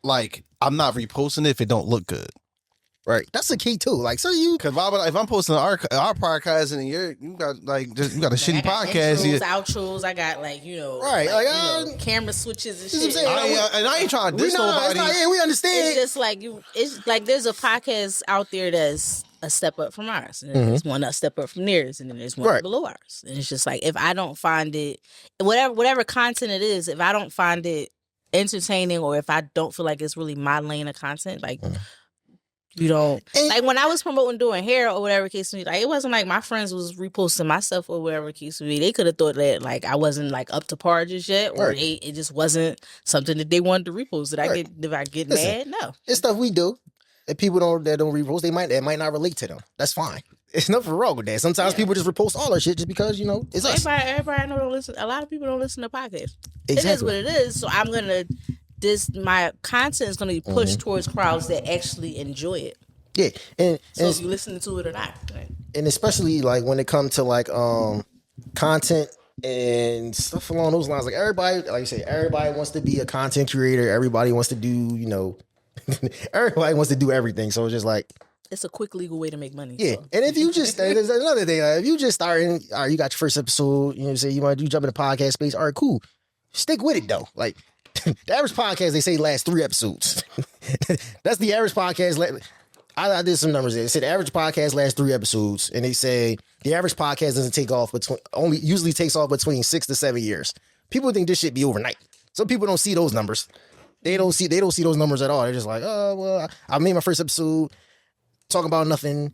Like I'm not reposting it if it don't look good. Right, that's the key too. Like, so because if I'm posting our podcast and you got a shitty podcast, outros, I got camera switches and shit. I ain't trying to diss nobody. We understand. It's just like it's like there's a podcast out there that's a step up from ours, and then there's one a step up from theirs, and then there's one below ours. And it's just like if I don't find it, whatever content it is, if I don't find it entertaining, or if I don't feel like it's really my lane of content, like. You don't like when I was promoting doing hair or whatever case may be. Like it wasn't like my friends was reposting my stuff or whatever case may be. They could have thought that like I wasn't like up to par just yet, or it just wasn't something that they wanted to repost. Did I get mad? No, it's stuff we do. If people that don't repost, they might not relate to them. That's fine. It's nothing wrong with that. Sometimes people just repost all their shit just because it's us. Everybody I know don't listen. A lot of people don't listen to podcasts. Exactly. It is what it is. So I'm gonna. My content is gonna be pushed towards crowds that actually enjoy it. Yeah, and if you listening to it or not, right? And especially like when it comes to like content and stuff along those lines, like everybody, like you say, everybody wants to be a content creator. Everybody wants to do, everybody wants to do everything. So it's just like it's a quick legal way to make money. Yeah, so. And if you just there's another thing, if you just starting, all right, you got your first episode, say you want to jump in the podcast space, all right, cool, stick with it though, like. The average podcast, they say, lasts 3 episodes. That's the average podcast. I did some numbers there. They said the average podcast lasts 3 episodes, and they say the average podcast doesn't take off usually takes off between 6 to 7 years. People think this shit be overnight. Some people don't see those numbers. They don't see those numbers at all. They're just like, oh well, I made my first episode talking about nothing,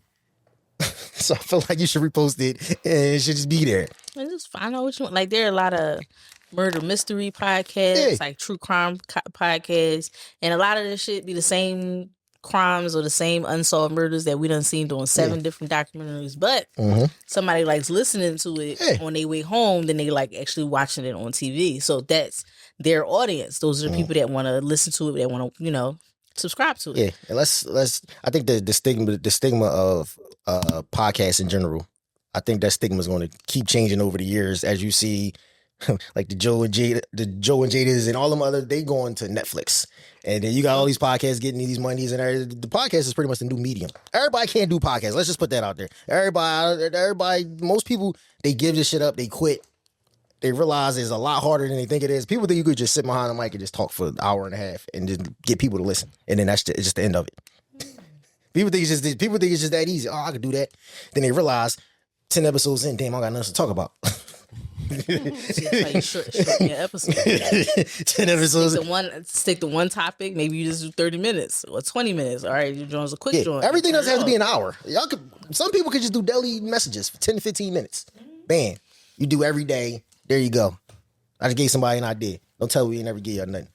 so I feel like you should repost it and it should just be there. And just find out what you want. Like there are a lot of murder mystery podcasts, like true crime podcasts, and a lot of this shit be the same crimes or the same unsolved murders that we done seen doing 7 different documentaries, but somebody likes listening to it on their way home, then they like actually watching it on TV. So that's their audience. Those are the people that want to listen to it, that want to, subscribe to it. Yeah, and let's. I think the stigma of podcasts in general, I think that stigma is going to keep changing over the years as you see. Like the Joe and Jada's and all them other, they going to Netflix, and then you got all these podcasts getting these monies, and the podcast is pretty much the new medium. Everybody can't do podcasts. Let's just put that out there. Everybody, most people, they give this shit up. They quit. They realize it's a lot harder than they think it is. People think you could just sit behind a mic and just talk for an hour and a half and just get people to listen, and then it's just the end of it. People think it's just that easy. Oh, I could do that. Then they realize 10 episodes in, damn, I got nothing to talk about. Shorten your episode. 10 episodes. Stick to one topic. Maybe you just do 30 minutes or 20 minutes. All right, your joint's a quick joint. Everything doesn't have to be an hour. Some people could just do daily messages for 10 to 15 minutes. Bam. You do every day. There you go. I just gave somebody an idea. Don't tell me we never give y'all nothing.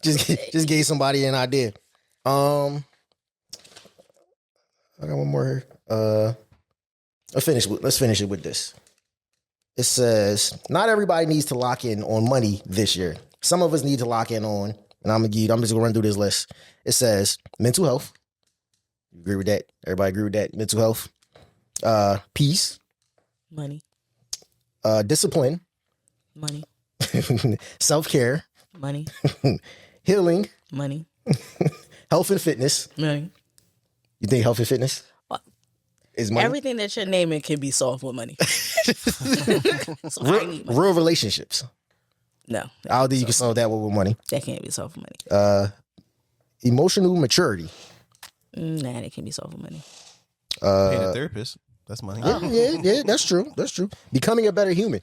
just gave somebody an idea. I got one more here. Let's finish it with this. It says, not everybody needs to lock in on money this year. Some of us need to lock in on, and I'm just gonna run through this list. It says mental health. You agree with that? Everybody agree with that? Mental health. Peace. Money. Discipline. Money. Self-care. Money. Healing. Money. Health and fitness. Money. You think health and fitness is money? Everything that you're naming can be solved with money. So I need money. Real relationships. No. I don't think you can solve that with money. That can't be solved with money. Emotional maturity. Nah, that can't be solved with money. Paying a therapist. That's money. Yeah, that's true. Becoming a better human.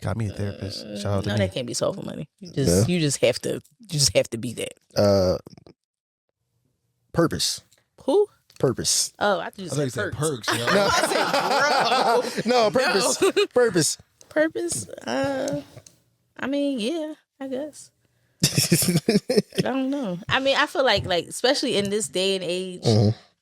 Got me a therapist. Shout out to me. That can't be solved with money. You just have to be that. Purpose. Who? Purpose. Oh, I thought you said perks. You know? No. I said, bro. No, purpose. No. Purpose. Purpose? I mean, yeah, I guess. I don't know. I mean, I feel like especially in this day and age,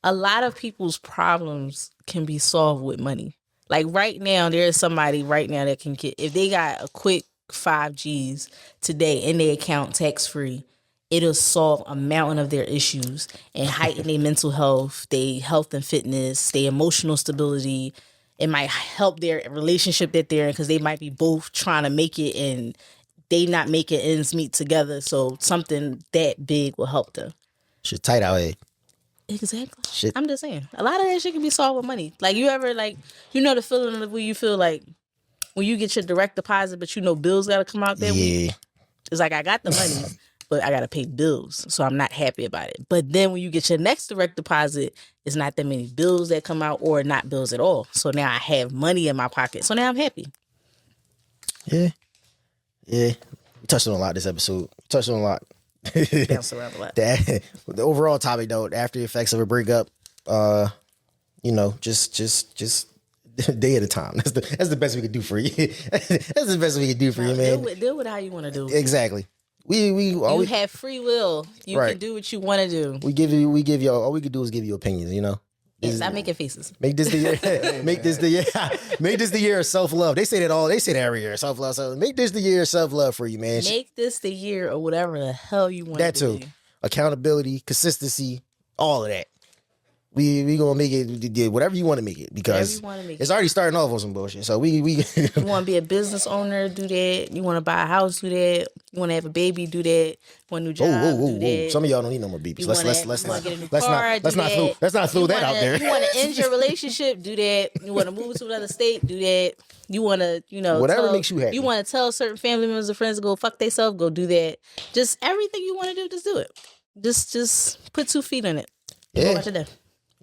a lot of people's problems can be solved with money. Like right now, there is somebody right now that can get, if they got a quick 5 G's today in their account tax free, it'll solve a mountain of their issues and heighten their mental health, their health and fitness, their emotional stability. It might help their relationship that they're in because they might be both trying to make it and they not making ends meet together. So something that big will help them. Shit tight out here. Exactly. Shit. I'm just saying. A lot of that shit can be solved with money. Like you ever the feeling of where you feel like when you get your direct deposit, but bills got to come out that week. It's like I got the money, but I got to pay bills. So I'm not happy about it. But then when you get your next direct deposit, it's not that many bills that come out or not bills at all. So now I have money in my pocket. So now I'm happy. Yeah. We touched on a lot this episode. Bounce around a lot. The overall topic though, after the effects of a breakup, just day at a time. That's the best we could do for you. That's the best we could do for you, man. Deal with how you want to do it. Exactly. You have free will. You can do what you want to do. We give you all we could do is give you opinions, Yes, I'm making faces. Make this the year. Make this the year of self-love. They say that every year. Self-love. So make this the year of self-love for you, man. Make this the year or whatever the hell you want. That too. Accountability, consistency, all of that. We gonna make it whatever you want to make it because it's already starting off on some bullshit. So we you want to be a business owner, do that. You want to buy a house, do that. You want to have a baby, do that. Want a new job, do that. Some of y'all don't need no more babies. Let's not throw that out there. You want to end your relationship, do that. You want to move to another state, do that. You want to, whatever makes you happy. You want to tell certain family members or friends to go fuck themselves, go do that. Just everything you want to do, just do it. Just put 2 feet in it. Yeah.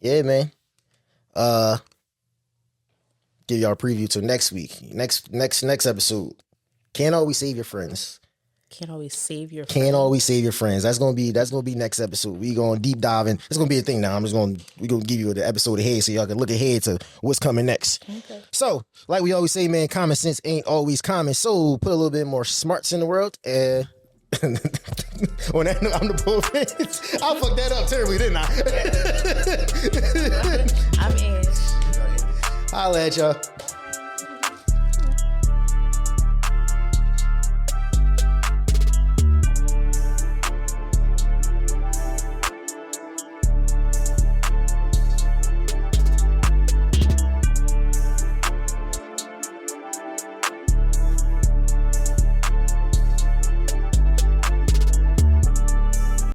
Yeah, man. Give y'all a preview to next week. Next episode. Can't always save your friends. Can't always save your friends. That's gonna be next episode. We gonna deep dive in. It's gonna be a thing now. we gonna give you the episode ahead so y'all can look ahead to what's coming next. Okay. So, like we always say, man, common sense ain't always common. So put a little bit more smarts in the world and when I'm the pulpit, I fucked that up terribly, didn't I? I'm in. Holla at y'all.